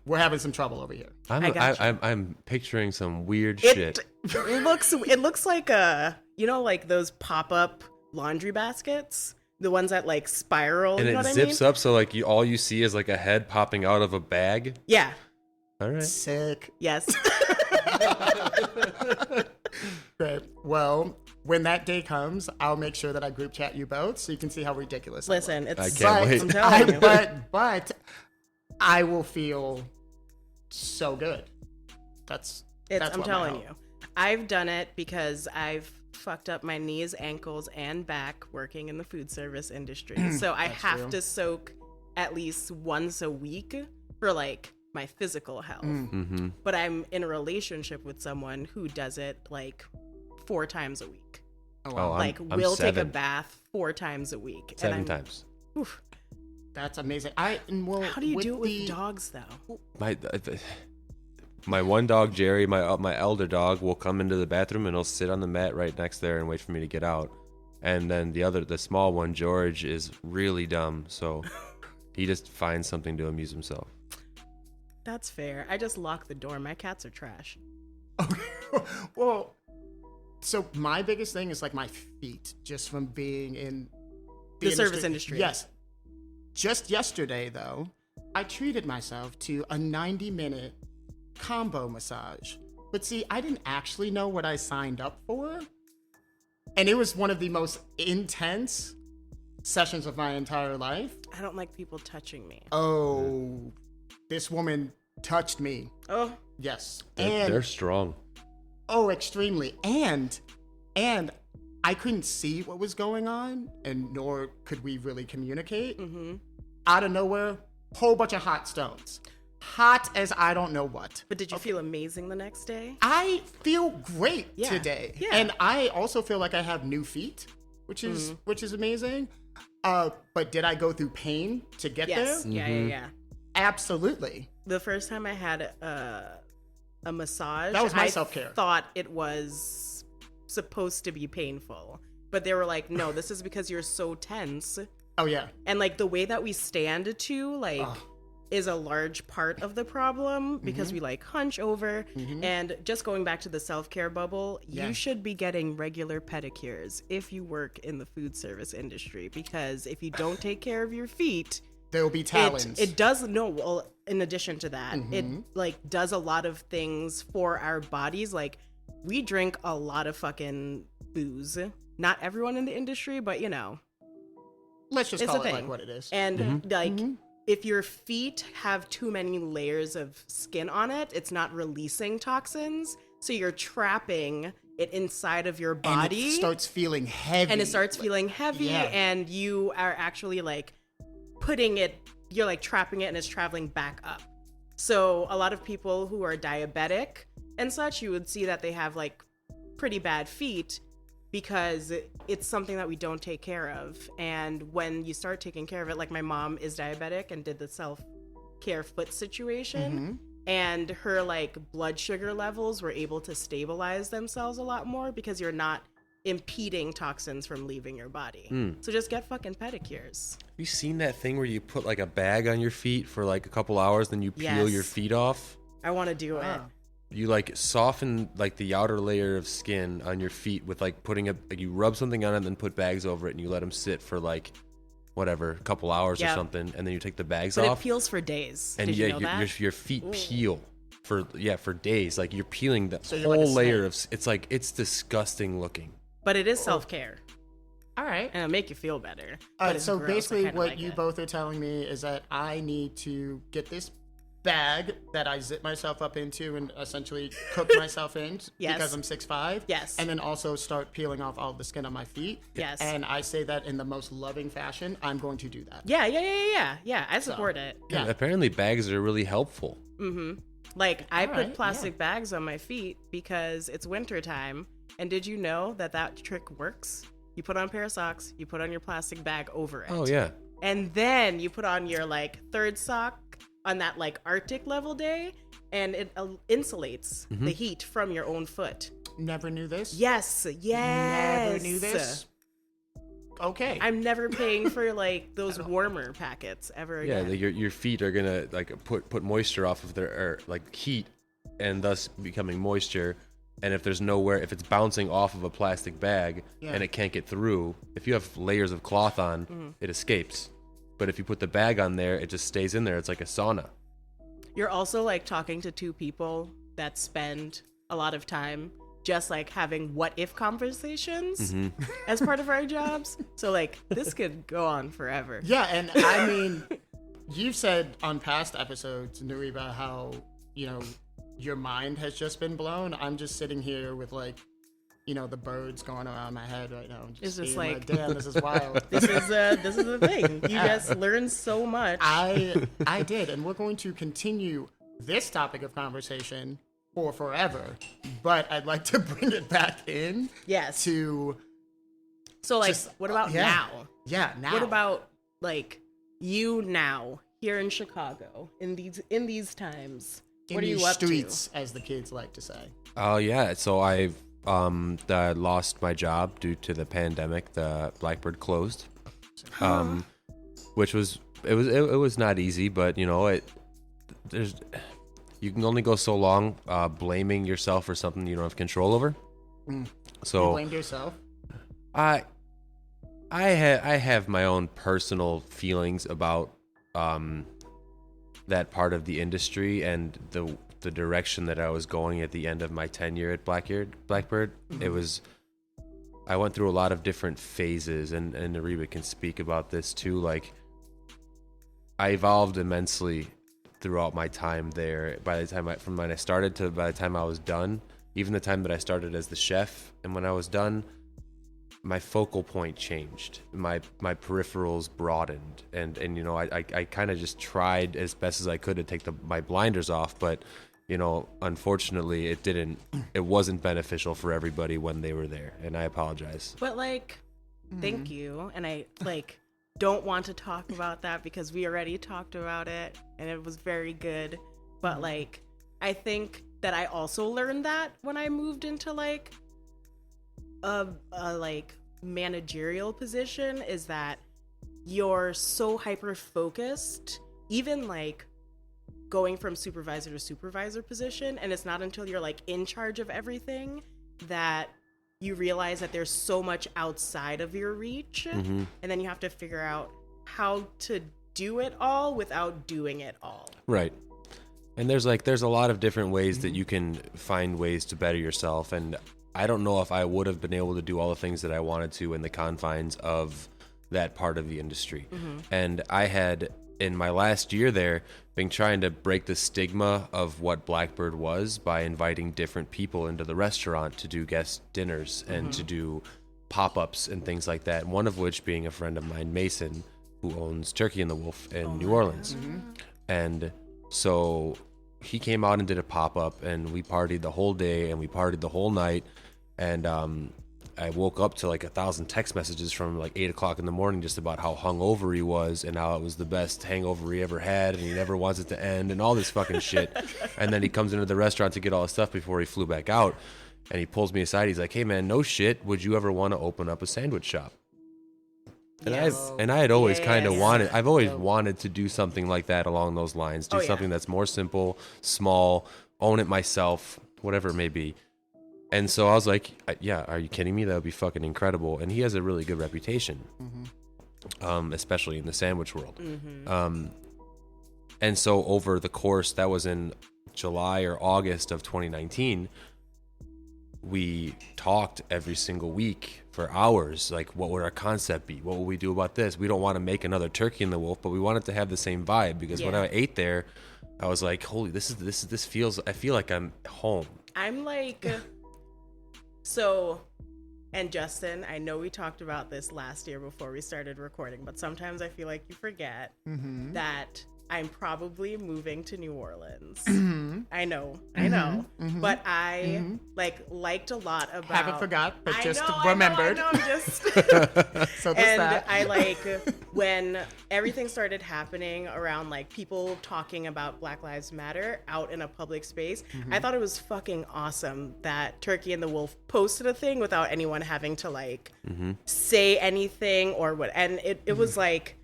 we're having some trouble over here. I'm picturing some weird It shit. looks like like those pop-up laundry baskets, the ones that like spiral. And you know it what zips I mean? up, so like all you see is like a head popping out of a bag. Yeah. All right. Sick. Yes. Great. Well, when that day comes, I'll make sure that I group chat you both so you can see how ridiculous. Listen, I it's. can't wait. I'm telling you. But I will feel so good. That's I'm what my telling hope. you. I've done it because I've fucked up my knees, ankles, and back working in the food service industry. So I have true. to soak at least once a week for like my physical health. Mm-hmm. But I'm in a relationship with someone who does it like 4 times a week. Oh, wow. I'm We'll take a 7. bath 4 times a week. 7 times. Oof. That's amazing. How do you do it with dogs though? My one dog, Jerry, my elder dog, will come into the bathroom and he'll sit on the mat right next there and wait for me to get out. And then the small one, George, is really dumb, so he just finds something to amuse himself. That's fair. I just lock the door. My cats are trash. Well, so my biggest thing is like my feet, just from being in The service industry. Yes. Just yesterday, though, I treated myself to a 90-minute combo massage. But see, I didn't actually know what I signed up for. And it was one of the most intense sessions of my entire life. I don't like people touching me. Oh, this woman touched me. Oh, Yes. They're strong. Oh, extremely. And I couldn't see what was going on, and nor could we really communicate. mm-hmm. Out of nowhere, whole bunch of hot stones. Hot as I don't know what. But did you feel amazing the next day? I feel great Yeah. today. Yeah. And I also feel like I have new feet, which is amazing. But did I go through pain to get Yes. there? Yeah. Absolutely. The first time I had a massage, That was my I self-care. thought it was supposed to be painful. But they were like, no, this is because you're so tense. Oh, yeah. And like the way that we stand to like is a large part of the problem because we like hunch over. And just going back to the self-care bubble, Yeah. you should be getting regular pedicures if you work in the food service industry, because if you don't take care of your feet, There will be talons. it does well, in addition to that, it like does a lot of things for our bodies. Like we drink a lot of fucking booze. Not everyone in the industry, but Let's just it's call a it like thing. what it is. And like if your feet have too many layers of skin on it, it's not releasing toxins. So you're trapping it inside of your And body. it starts feeling heavy. And it starts feeling heavy, Yeah. and you are actually like you're like trapping it, and it's traveling back up. So a lot of people who are diabetic and such, you would see that they have like pretty bad feet because it's something that we don't take care of. And when you start taking care of it, like my mom is diabetic and did the self-care foot situation, and her like blood sugar levels were able to stabilize themselves a lot more because you're not impeding toxins from leaving your body. So just get fucking pedicures. Have you seen that thing where you put like a bag on your feet for like a couple hours, then you peel Yes. your feet off? I want to do it. You like soften like the outer layer of skin on your feet with like you rub something on it and then put bags over it, and you let them sit for like whatever, a couple hours or Yep. something, and then you take the bags But off. it peels for days. And Did yeah, you know that? your feet peel for days. Like you're peeling the you're like whole a layer of. It's disgusting looking. But it is self-care. All right. And it'll make you feel better. All But right, it's so gross. I basically kinda what like you it. both are telling me is that I need to get this bag that I zip myself up into and essentially cook myself in Yes. because I'm 6'5". Yes. And then also start peeling off all the skin on my feet. Yes. And I say that in the most loving fashion. I'm going to do that. Yeah, I support it. Yeah. And apparently, bags are really helpful. Like, I put right, plastic bags on my feet because it's winter time. And did you know that trick works? You put on a pair of socks, you put on your plastic bag over it. Oh yeah. And then you put on your like third sock on that like Arctic level day, and it insulates the heat from your own foot. Never knew this. Yes. Never knew this. Okay. I'm never paying for like those warmer packets ever Yeah, again. your feet are gonna like put moisture off of their or like heat, and thus becoming moisture. And if it's bouncing off of a plastic bag and it can't get through, if you have layers of cloth on, it escapes. But if you put the bag on there, it just stays in there. It's like a sauna. You're also like talking to two people that spend a lot of time just like having what if conversations as part of our jobs. So like this could go on forever. Yeah, and I mean, you've said on past episodes, Nuriba, how, your mind has just been blown. I'm just sitting here with like, the birds going around my head right now. It's just being like- damn, this is wild. This is the thing. You just learn so much. I did, and we're going to continue this topic of conversation for forever. But I'd like to bring it back in Yes. to So like just- what about yeah. now? yeah. Now, What about like you now here in Chicago in these times? in What are you these up streets, as the kids like to say? Oh yeah, so I've lost my job due to the pandemic. The Blackbird closed, which was it was not easy, but you can only go so long blaming yourself for something you don't have control over. You So blamed yourself? I have my own personal feelings about that part of the industry and the direction that I was going at the end of my tenure at Blackbird. It was, I went through a lot of different phases, and Nariba can speak about this too. Like, I evolved immensely throughout my time there. By the time from when I started to by the time I was done, even the time that I started as the chef and when I was done, my focal point changed. My peripherals broadened, and I kind of just tried as best as I could to take my blinders off, but unfortunately it wasn't beneficial for everybody when they were there, and I apologize. But like thank you. And I like don't want to talk about that because we already talked about it and it was very good. But like I think that I also learned that when I moved into like a like managerial position, is that you're so hyper focused, even like going from supervisor to supervisor position, and it's not until you're like in charge of everything that you realize that there's so much outside of your reach, and then you have to figure out how to do it all without doing it all. Right. And there's a lot of different ways that you can find ways to better yourself, and I don't know if I would have been able to do all the things that I wanted to in the confines of that part of the industry. And I had, in my last year there, been trying to break the stigma of what Blackbird was by inviting different people into the restaurant to do guest dinners and to do pop-ups and things like that, one of which being a friend of mine, Mason, who owns Turkey and the Wolf in New Orleans. And so he came out and did a pop-up, and we partied the whole day and we partied the whole night. And I woke up to like 1,000 text messages from like 8 o'clock in the morning just about how hungover he was and how it was the best hangover he ever had and he never wants it to end and all this fucking shit. And then he comes into the restaurant to get all his stuff before he flew back out, and he pulls me aside. He's like, "Hey man, no shit, would you ever want to open up a sandwich shop?" And I had always kind of wanted, I've always wanted to do something like that along those lines, do something that's more simple, small, own it myself, whatever it may be. And so I was like, yeah, are you kidding me? That would be fucking incredible. And he has a really good reputation. especially in the sandwich world. And so over the course, that was in July or August of 2019, we talked every single week for hours. Like, what would our concept be? What would we do about this? We don't want to make another Turkey in the Wolf, but we want it to have the same vibe, because when I ate there, I was like, holy, this feels, I feel like I'm home. I'm like, so, and Justin, I know we talked about this last year before we started recording, but sometimes I feel like you forget that I'm probably moving to New Orleans. I know. But I liked a lot about. Haven't forgot, but just I remembered. know, just. So there's And that. I like when everything started happening around like people talking about Black Lives Matter out in a public space. I thought it was fucking awesome that Turkey and the Wolf posted a thing without anyone having to like say anything or what. And it was like,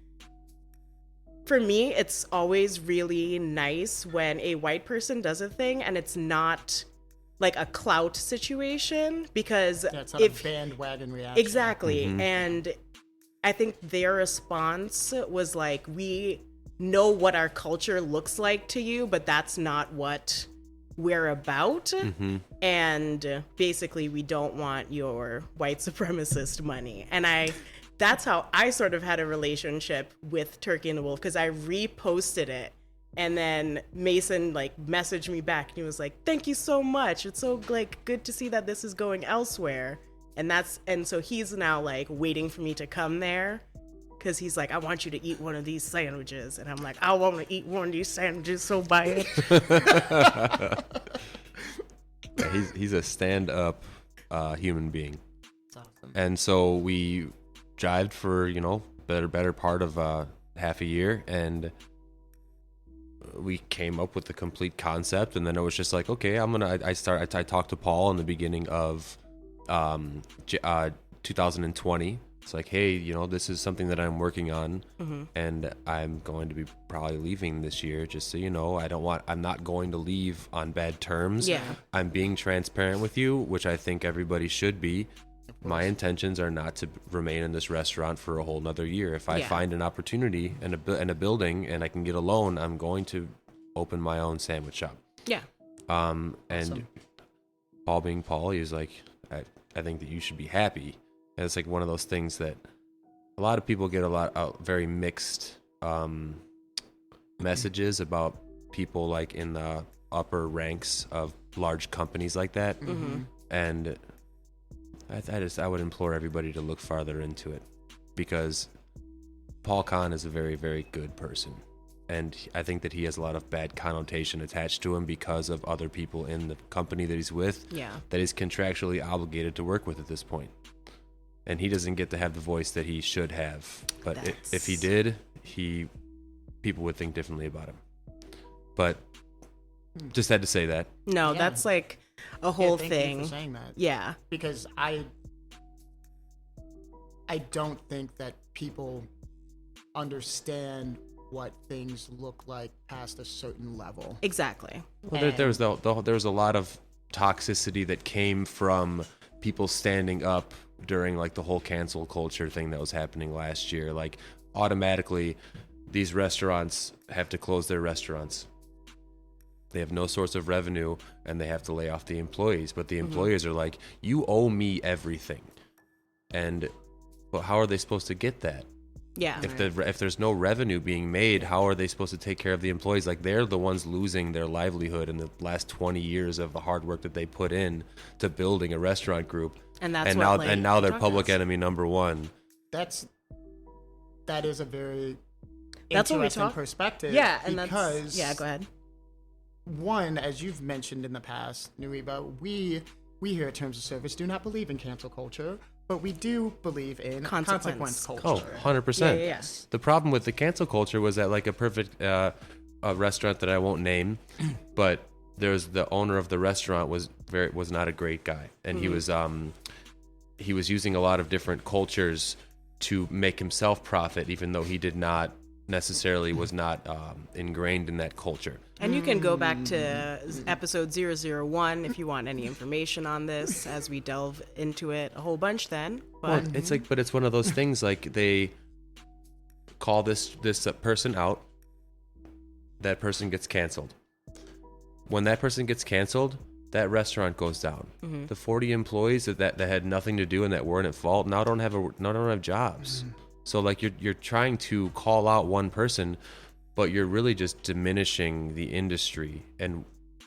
for me, it's always really nice when a white person does a thing and it's not like a clout situation, because It's not a bandwagon reaction. exactly. And I think their response was like, we know what our culture looks like to you, but that's not what we're about. And basically, we don't want your white supremacist money. And that's how I sort of had a relationship with Turkey and the Wolf, because I reposted it, and then Mason like messaged me back and he was like, thank you so much, it's so like good to see that this is going elsewhere. And so he's now like waiting for me to come there, because he's like, I want you to eat one of these sandwiches, and I'm like, I want to eat one of these sandwiches so bad. He's a stand-up human being. That's awesome. And so we jived for, better part of half a year, and we came up with the complete concept. And then it was just like, okay, I talked to Paul in the beginning of 2020. It's like, hey, this is something that I'm working on, and I'm going to be probably leaving this year, just so you know. I'm not going to leave on bad terms. Yeah. I'm being transparent with you, which I think everybody should be. My intentions are not to remain in this restaurant for a whole nother year. If I find an opportunity in a building and I can get a loan, I'm going to open my own sandwich shop. Yeah. And Paul being Paul, he was like, I think that you should be happy. And it's like one of those things that a lot of people get very mixed messages about people like in the upper ranks of large companies like that. And I would implore everybody to look farther into it, because Paul Kahn is a very, very good person. And I think that he has a lot of bad connotation attached to him because of other people in the company that he's with that he's contractually obligated to work with at this point. And he doesn't get to have the voice that he should have. But if he did, people would think differently about him. But just had to say that. No, that's like a whole thank thing. you for saying that. Yeah. Because I don't think that people understand what things look like past a certain level. Exactly. Well, there was a lot of toxicity that came from people standing up during like the whole cancel culture thing that was happening last year. Like, automatically, these restaurants have to close their restaurants. They have no source of revenue, and they have to lay off the employees. But the employers are like, you owe me everything. But how are they supposed to get that? Yeah. If there's no revenue being made, how are they supposed to take care of the employees? Like, they're the ones losing their livelihood in the last 20 years of the hard work that they put in to building a restaurant group. And that's now they're public enemy number one. That is a very that's interesting what we perspective. Yeah, and because go ahead. One, as you've mentioned in the past, Nuiba, we here at Terms of Service do not believe in cancel culture, but we do believe in consequence culture. Oh, 100%. Yeah. The problem with the cancel culture was that, like, a perfect a restaurant that I won't name, but there's the owner of the restaurant was not a great guy, and he was using a lot of different cultures to make himself profit, even though he did not necessarily was not ingrained in that culture. And you can go back to episode 001 if you want any information on this, as we delve into it a whole bunch then. But Well, it's one of those things, like, call this person out. That person gets canceled. When that person gets canceled, that restaurant goes down. Mm-hmm. The 40 employees that had nothing to do and that weren't at fault now don't have jobs. Mm-hmm. So like you're trying to call out one person, but you're really just diminishing the industry, and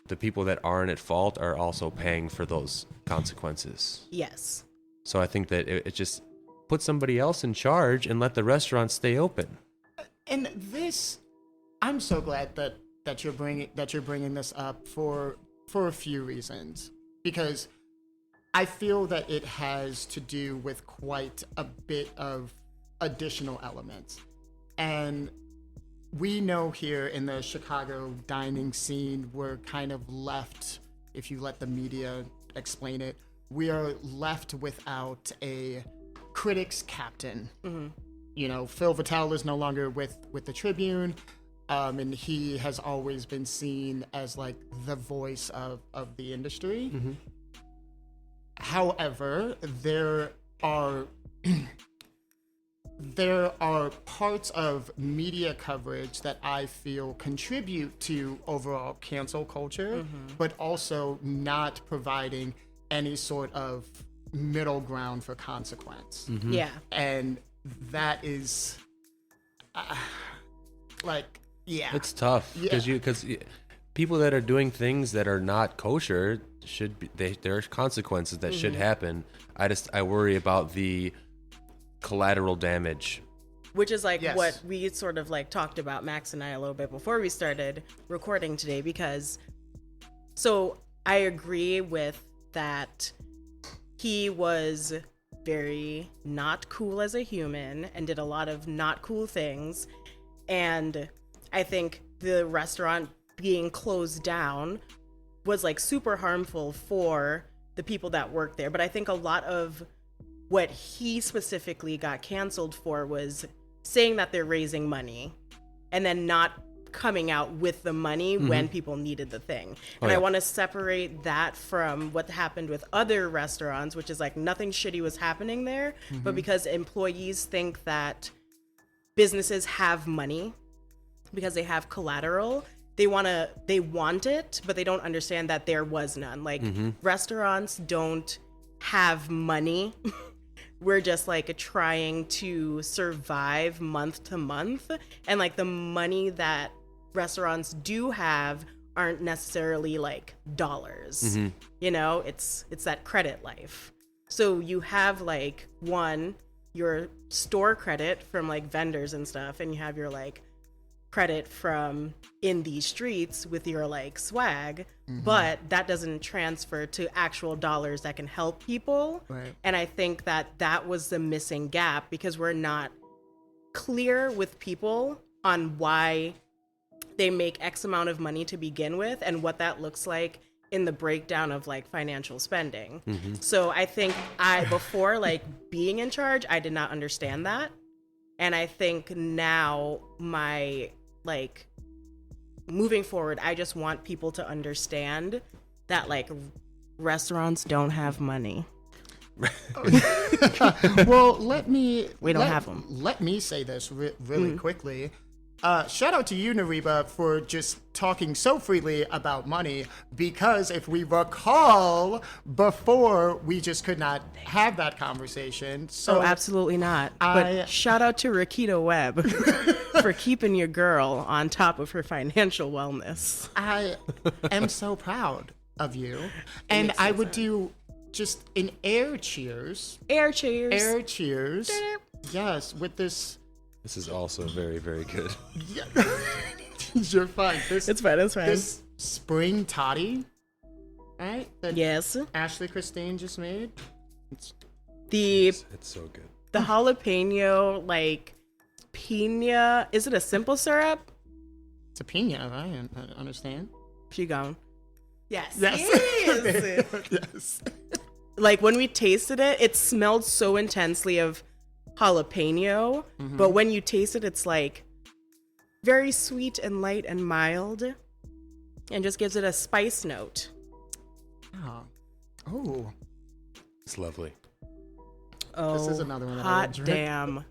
the people that aren't at fault are also paying for those consequences. Yes. So I think that it just put somebody else in charge and let the restaurant stay open. And this, I'm so glad that you're bringing this up for a few reasons, because I feel that it has to do with quite a bit of additional elements. And we know here in the Chicago dining scene, we're kind of left, if you let the media explain it, we are left without a critics captain. Mm-hmm. You know, Phil Vitale is no longer with the Tribune. And he has always been seen as like the voice of the industry. Mm-hmm. However, there are parts of media coverage that I feel contribute to overall cancel culture, mm-hmm. but also not providing any sort of middle ground for consequence. Mm-hmm. Yeah. And that is yeah, it's tough because people that are doing things that are not kosher should be, there are consequences that mm-hmm. should happen. I worry about the collateral damage, which is like what we sort of like talked about, Max and I, a little bit before we started recording today, because so I agree with that. He was very not cool as a human and did a lot of not cool things, and I think the restaurant being closed down was like super harmful for the people that work there. But I think a lot of what he specifically got canceled for was saying that they're raising money and then not coming out with the money mm-hmm. when people needed the thing. And I want to separate that from what happened with other restaurants, which is like nothing shitty was happening there, mm-hmm. but because employees think that businesses have money because they have collateral, they want it, but they don't understand that there was none. Like mm-hmm. restaurants don't have money. We're just like trying to survive month to month, and like the money that restaurants do have aren't necessarily like dollars. Mm-hmm. You know, it's that credit life. So you have like your store credit from like vendors and stuff, and you have your like credit from in these streets with your like swag, mm-hmm. but that doesn't transfer to actual dollars that can help people. Right. And I think that was the missing gap, because we're not clear with people on why they make X amount of money to begin with and what that looks like in the breakdown of like financial spending. Mm-hmm. So I think before like being in charge, I did not understand that. And I think now like moving forward, I just want people to understand that like restaurants don't have money. Well, we don't have them. Let me say this really quickly. Shout out to you, Nariba, for just talking so freely about money, because if we recall, before we just could not have that conversation. So absolutely not. But shout out to Rakita Webb for keeping your girl on top of her financial wellness. I am so proud of you. And I would do just an air cheers. Air cheers. Air cheers. Yes, with this. This is also very, very good. Yeah. You're fine. It's fine. This spring toddy, right? That yes. Ashley Christine just made. It's so good. The jalapeno, like, pina. Is it a simple syrup? It's a pina, I understand. She gone. Yes. Yes. Yes. Like, when we tasted it, it smelled so intensely of jalapeno, mm-hmm. but when you taste it, it's like very sweet and light and mild, and just gives it a spice note. Oh, it's lovely. Oh, this is another one. Hot damn.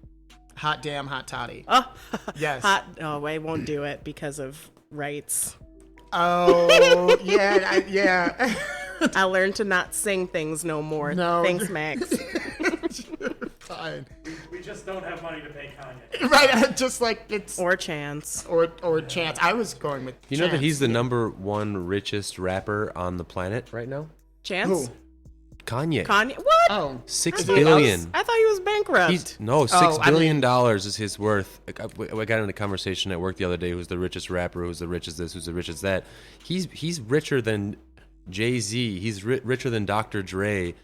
Hot damn, hot toddy. Oh, Yes. hot. Oh, I won't do it because of rights. Oh, yeah, yeah. I learned to not sing things no more. No. Thanks, Max. Fine. We just don't have money to pay Kanye. Right, just like it's Or Chance. or Chance. I was going with. You know that Chance. he's the number one richest rapper on the planet right now? Chance? Who? Kanye. Kanye? What? Oh, $6 he billion. I thought he was bankrupt. He's no Oh, $6 billion dollars is his worth. I got in a conversation at work the other day. Who's the richest rapper? Who's the richest this? Who's the richest that? He's richer than Jay-Z. He's richer than Dr. Dre.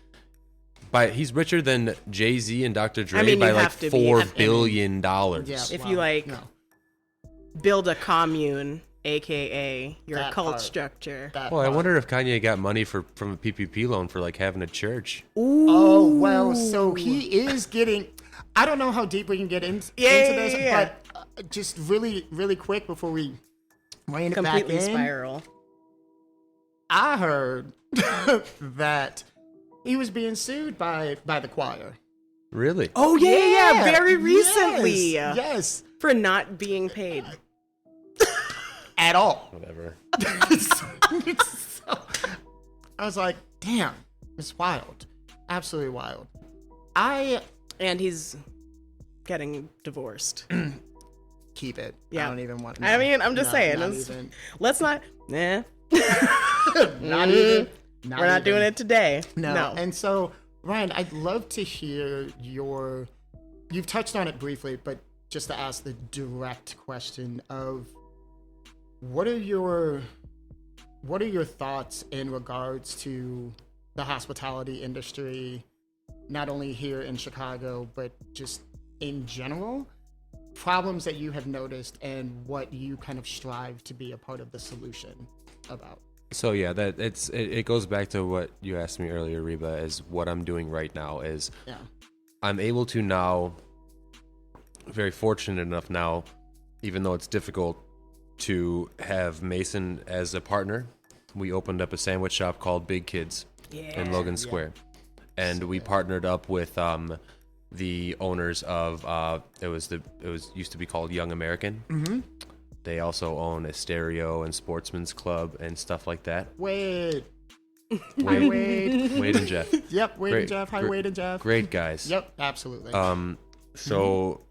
He's richer than Jay-Z and Dr. Dre I mean, by you like have to be. $4 billion dollars. yeah. If wow, you, like, no, build a commune, aka your That cult part. structure. that Well, I part. wonder if Kanye got money from a PPP loan for like having a church. Oh well, so he is getting. I don't know how deep we can get into this, yeah. but just really, really quick before we rein it back Completely in. spiral. I heard that he was being sued by the choir. Really? Oh yeah, very recently. Yes. For not being paid. At all. Whatever. So, I was like, damn, it's wild. Absolutely wild. And he's getting divorced. Keep it. Yeah. I don't even want. I mean, I'm just saying. Not It's- even. Let's not. Nah. Not even. We're not doing it today. No. And so, Ryan, I'd love to hear your. You've touched on it briefly, but just to ask the direct question of, what are your thoughts in regards to the hospitality industry, not only here in Chicago, but just in general? Problems that you have noticed and what you kind of strive to be a part of the solution about. So yeah, it goes back to what you asked me earlier, Reba, is what I'm doing right now is Yeah. I'm able to now, very fortunate enough now, even though it's difficult, to have Mason as a partner. We opened up a sandwich shop called Big Kids in Logan Square. And we partnered up with the owners of it used to be called Young American. Mm-hmm. They also own a stereo and sportsman's club and stuff like that. Wade. Hi, Wade. Wade and Jeff. Yep, Wade Great- and Jeff. Hi, great- Wade and Jeff. Great guys. Yep, absolutely. So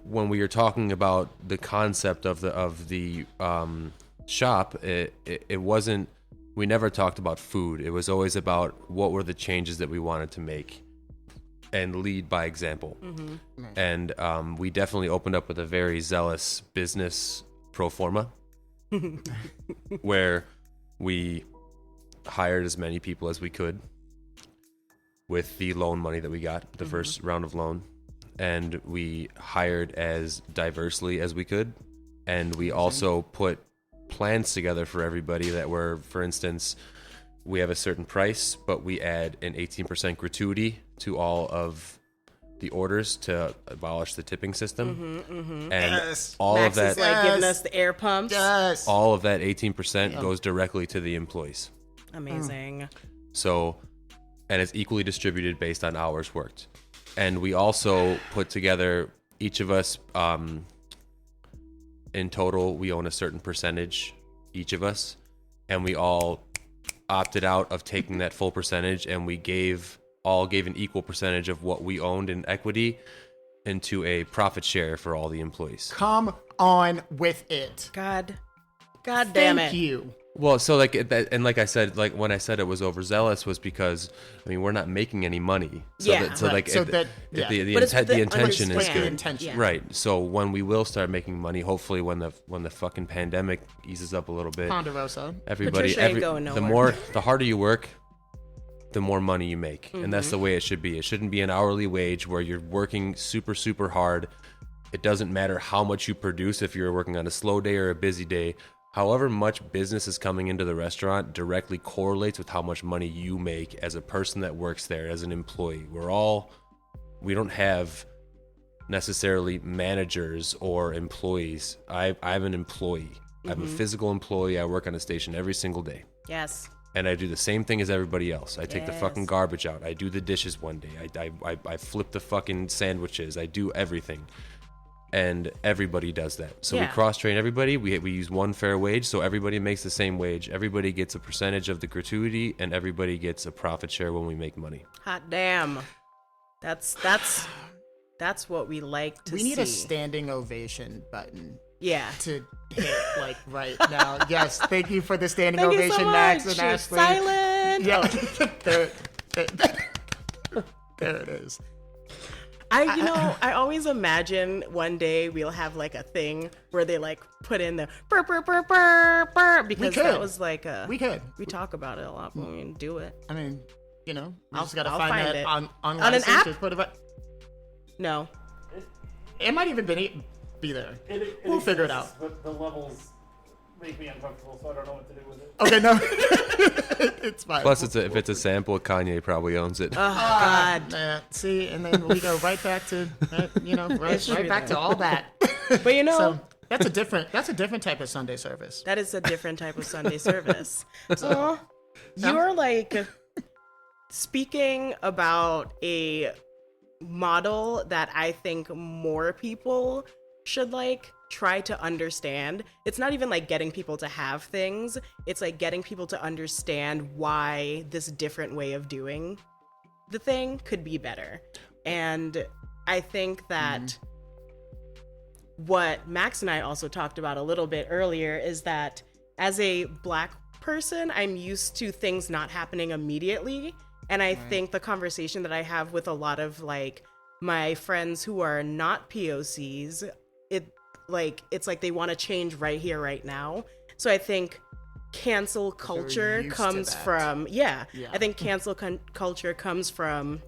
when we were talking about the concept of the shop, it wasn't. We never talked about food. It was always about what were the changes that we wanted to make and lead by example. And we definitely opened up with a very zealous business pro forma where we hired as many people as we could with the loan money that we got, the first round of loan. And we hired as diversely as we could. And we also put plans together for everybody that were, for instance, we have a certain price, but we add an 18% gratuity to all of the orders to abolish the tipping system. And Yes. all Max of that, is like giving Yes. us the air pumps. Yes. all of that 18% goes directly to the employees. Amazing. So, and it's equally distributed based on hours worked. And we also put together, each of us, in total, we own a certain percentage, each of us, and we all opted out of taking that full percentage, and we gave an equal percentage of what we owned in equity into a profit share for all the employees. Come on with it. God damn Thank it. you. Well, so like that, and like I said, like when I said it was overzealous was because I mean we're not making any money. So Yeah. that, so Right. like So it- that- yeah. the But it's the intention is What's the good. intention? Yeah. Right. So when we will start making money, hopefully when the fucking pandemic eases up a little bit, Ponderosa. everybody, Patricia ain't going nowhere. the harder you work, the more money you make, and that's Mm-hmm. the way it should be. It shouldn't be an hourly wage where you're working super super hard. It doesn't matter how much you produce if you're working on a slow day or a busy day. However much business is coming into the restaurant directly correlates with how much money you make as a person that works there, as an employee. We don't have necessarily managers or employees. I'm an employee. I'm a physical employee. I work on a station every single day. Yes. and I do the same thing as everybody else. I take the fucking Yes. garbage out. I do the dishes one day. I flip the fucking sandwiches. I do everything. And everybody does that. So we Yeah. cross-train everybody. We use one fair wage, so everybody makes the same wage. Everybody gets a percentage of the gratuity, and everybody gets a profit share when we make money. Hot damn. That's what we like to see. We need a standing ovation button Yeah. to hit like right now. Yes, thank you for the standing Thank you ovation, so Max much. and Ashley. Silent. Yeah, there it is. I always imagine one day we'll have like a thing where they like put in the burr, burr, burr, burr, burr, because could. that was like We could. we talk about it a lot when we do it. I mean, you know, we I'll- just gotta I'll find find that it. on an license app? to put it. No. It might even be there. It We'll figure it exists, out. But the levels make me uncomfortable, so I don't know what to do with it. Okay, no, it's fine. Plus, if it's a sample, Kanye probably owns it. Oh God. See, and then we go right back to It's right true, back though. to all that. But you know, So that's a different type of Sunday service. that is a different type of Sunday service. So you're like speaking about a model that I think more people should like try to understand. It's not even like getting people to have things. It's like getting people to understand why this different way of doing the thing could be better. And I think that what Max and I also talked about a little bit earlier is that as a Black person, I'm used to things not happening immediately. And I think the conversation that I have with a lot of like my friends who are not POCs, it's like they want to change right here, right now. So I think cancel culture used to comes that. from, I think cancel culture comes from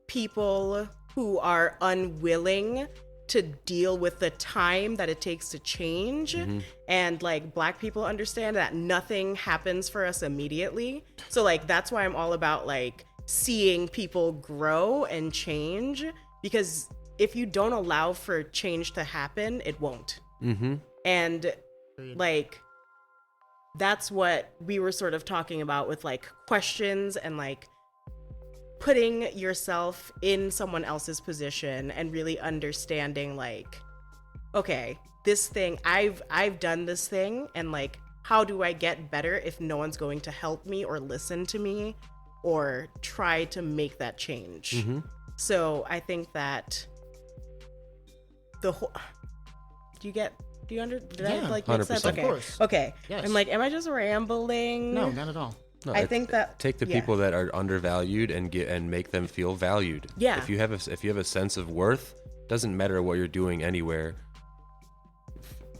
people who are unwilling to deal with the time that it takes to change. And like Black people understand that nothing happens for us immediately. So like that's why I'm all about like seeing people grow and change, because if you don't allow for change to happen, it won't. And like that's what we were sort of talking about with like questions and like putting yourself in someone else's position and really understanding like, okay, this thing, I've done this thing, and like, how do I get better if no one's going to help me or listen to me or try to make that change? So I think that the whole, did I like make sense? 100%. Okay. Of course. Okay. Yes. I'm like, am I just rambling? No, not at all. No, I think that take the people that are undervalued and make them feel valued. Yeah. If you have a sense of worth, doesn't matter what you're doing anywhere.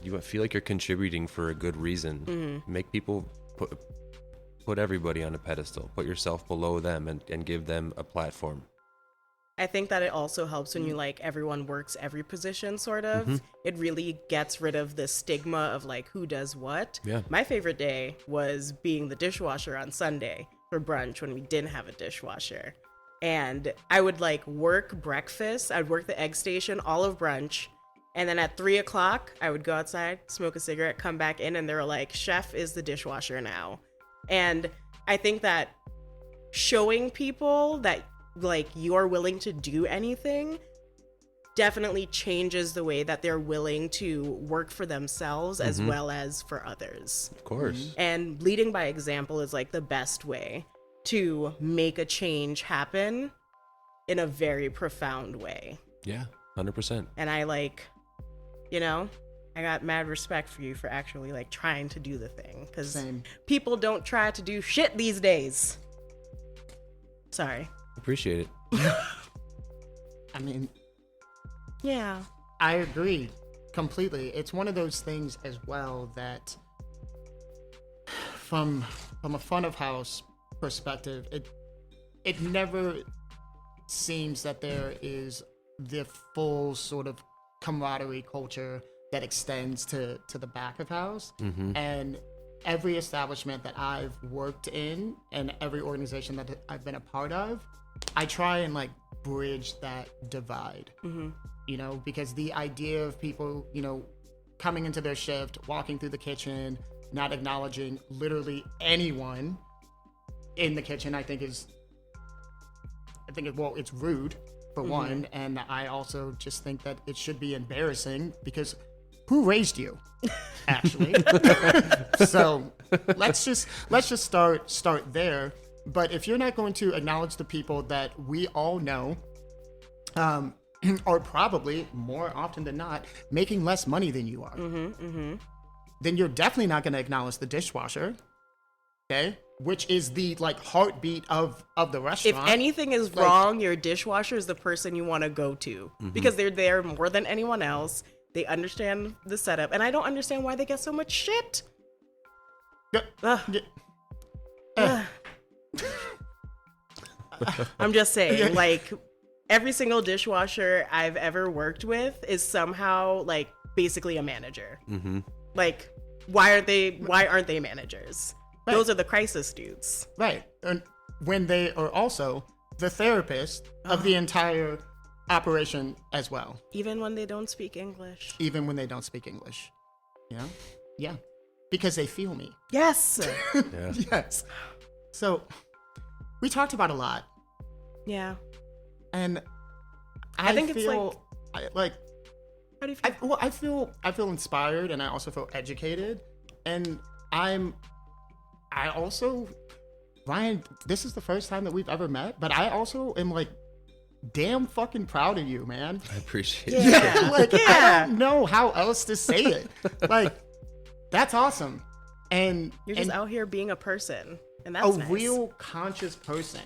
You feel like you're contributing for a good reason. Make people put everybody on a pedestal. Put yourself below them and give them a platform. I think that it also helps when you like everyone works every position sort of. It really gets rid of the stigma of like who does what. Yeah. My favorite day was being the dishwasher on Sunday for brunch when we didn't have a dishwasher. And I would like work breakfast. I'd work the egg station all of brunch. And then at 3:00, I would go outside, smoke a cigarette, come back in, and they were like, chef is the dishwasher now. And I think that showing people that like you're willing to do anything definitely changes the way that they're willing to work for themselves as well as for others. Of course. And leading by example is like the best way to make a change happen in a very profound way. Yeah, 100%. And I like, I got mad respect for you for actually like trying to do the thing, because Same. people don't try to do shit these days. Sorry. Appreciate it. I mean, Yeah. I agree completely. It's one of those things as well that from a front of house perspective, it never seems that there is the full sort of camaraderie culture that extends to the back of house. And every establishment that I've worked in and every organization that I've been a part of, I try and like bridge that divide, because the idea of people, coming into their shift, walking through the kitchen, not acknowledging literally anyone in the kitchen, I think it's rude for one, and I also just think that it should be embarrassing because who raised you, actually? So let's just start there. But if you're not going to acknowledge the people that we all know, are probably more often than not making less money than you are, then you're definitely not going to acknowledge the dishwasher, okay? Which is the heartbeat of the restaurant. If anything is wrong, your dishwasher is the person you want to go to because they're there more than anyone else. They understand the setup, and I don't understand why they get so much shit. I'm just saying, every single dishwasher I've ever worked with is somehow basically a manager. Why aren't they managers? Right. Those are the crisis dudes. Right. And when they are also the therapist of the entire operation as well. Even when they don't speak English. Even when they don't speak English. Yeah. Yeah. Because they feel me. Yes. Yeah. Yes. So we talked about a lot. Yeah. And I think feel, it's how do you feel? I feel inspired, and I also feel educated, and I also, Ryan, this is the first time that we've ever met, but I also am damn fucking proud of you, man. I appreciate it. Yeah. I don't know how else to say it. That's awesome. And you're just out here being a person, and that's nice. Real conscious person,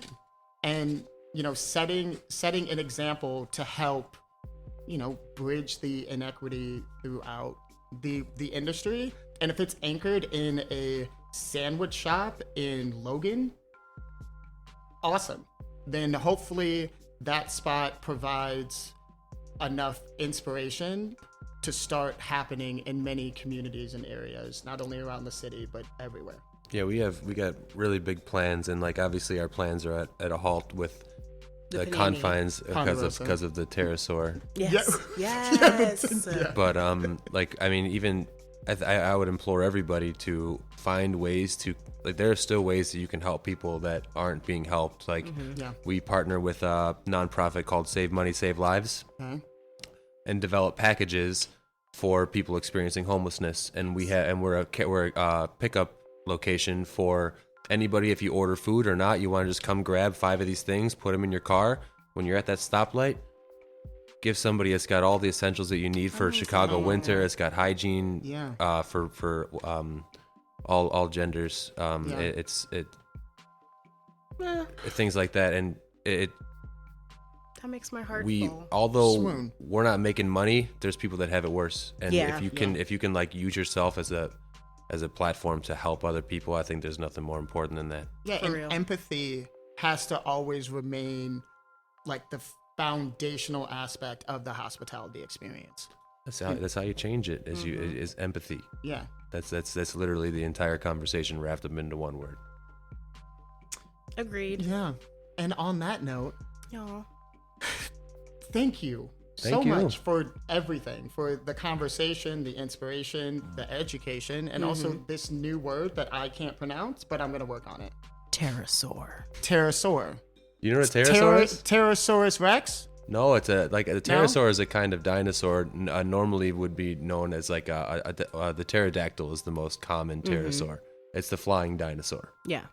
and setting an example to help bridge the inequity throughout the industry. And if it's anchored in a sandwich shop in Logan, awesome. Then hopefully that spot provides enough inspiration to start happening in many communities and areas, not only around the city but everywhere. Yeah, we got really big plans, and obviously our plans are at a halt with the confines because of the pterosaur. Yes. Yes. Yeah. But even I would implore everybody to find ways to there are still ways that you can help people that aren't being helped. We partner with a nonprofit called Save Money, Save Lives, and develop packages for people experiencing homelessness. And we're a pickup location for anybody. If you order food or not, you want to just come grab 5 of these things, put them in your car. When you're at that stoplight, give somebody. It's got all the essentials that you need for Chicago winter. It's got hygiene for all genders. Things like that, and it. That makes my heart full. Although we're not making money, there's people that have it worse. And if you can use yourself as a platform to help other people, I think there's nothing more important than that. Yeah, for and real. Empathy has to always remain the foundational aspect of the hospitality experience. That's how you change it. Is empathy. Yeah. That's literally the entire conversation wrapped up into one word. Agreed. Yeah. And on that note, thank you so much for everything, for the conversation, the inspiration, the education, and also this new word that I can't pronounce, but I'm going to work on it. Pterosaur. You know what a pterosaur is? Pterosaurus Rex? No, it's a pterosaur is a kind of dinosaur. Normally would be known as the pterodactyl is the most common pterosaur. It's the flying dinosaur. Yeah.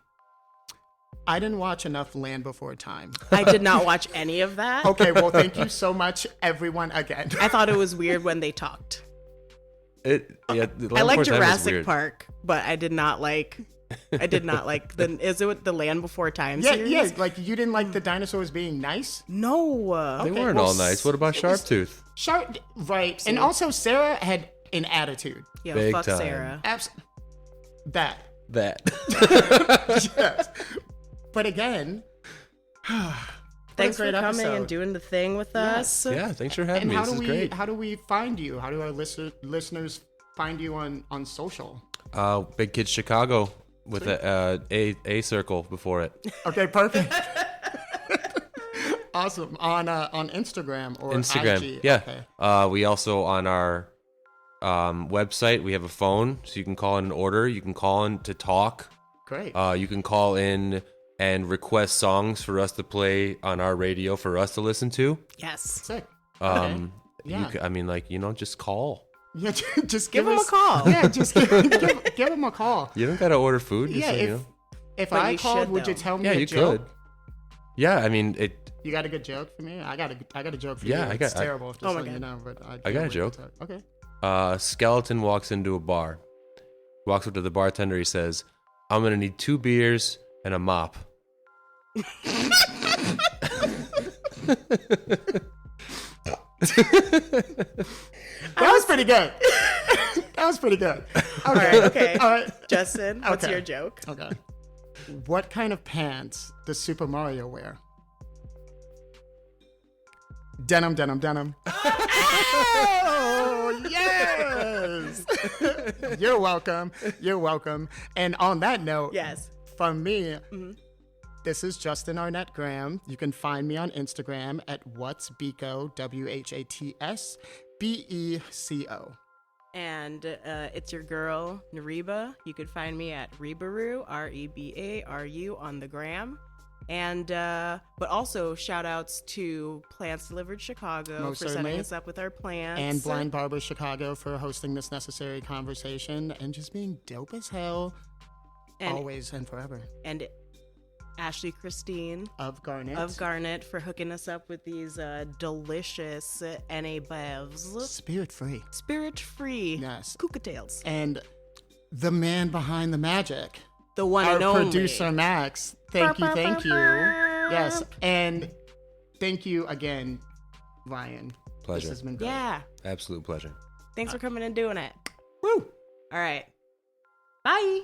I didn't watch enough Land Before Time. I did not watch any of that. Okay, well, thank you so much, everyone, again. I thought it was weird when they talked. I like Jurassic Park, but I did not like the Land Before Time series? Yeah, you didn't like the dinosaurs being nice? No. They weren't all nice. What about Sharptooth? Right. See? And also Sarah had an attitude. Yeah, Big fuck time. Sarah. That. Yes. But again, thanks for coming episode. and doing the thing with us. Yeah, thanks for having me. This is great. How do we find you? How do our listeners find you on social? Big Kids Chicago with a circle before it. Okay, perfect. Awesome. On Instagram or Instagram. IG. Yeah. Okay. We also on our website. We have a phone, so you can call in an order. You can call in to talk. Great. You can call in and request songs for us to play on our radio for us to listen to. Yes. Sick. Yeah. Just call. Yeah, just Give him a call. Yeah, just give him a call. You don't gotta order food. Yeah, if But I you called, should, would you though. tell me Yeah, a you joke? could. Yeah, I mean it. You got a good joke for me? I got a joke for Yeah, you. I It's got- terrible. Just Oh my letting you God. know, but I can't got a wait to joke. talk. Okay. Skeleton walks into a bar. Walks up to the bartender. He says, "I'm gonna need 2 beers and a mop." That was pretty good. That was pretty good. All Okay. right, okay. All right. Justin, what's Okay. your joke? Okay. What kind of pants does Super Mario wear? Denim, denim, denim. Oh, yes. You're welcome. You're welcome. And on that note, Yes. from me, this is Justin Arnett Graham. You can find me on Instagram at What's Beco, WHATSBECO. And it's your girl, Nariba. You could find me at Rebaru, Rebaru on the gram. And, but also shout outs to Plants Delivered Chicago Most for certainly. setting us up with our plants. And Blind Barber Chicago for hosting this necessary conversation and just being dope as hell, And- always and forever. And Ashley Christine Of Garnet. of Garnet for hooking us up with these delicious NA Bevs. Spirit free. Spirit free. Yes. Cocktails. And the man behind the magic, The one our and only. producer Max. Thank you, thank you. Yes, and thank you again, Ryan. Pleasure. This has been great. Yeah. Absolute pleasure. Thanks for coming and doing it. Woo! All right. Bye.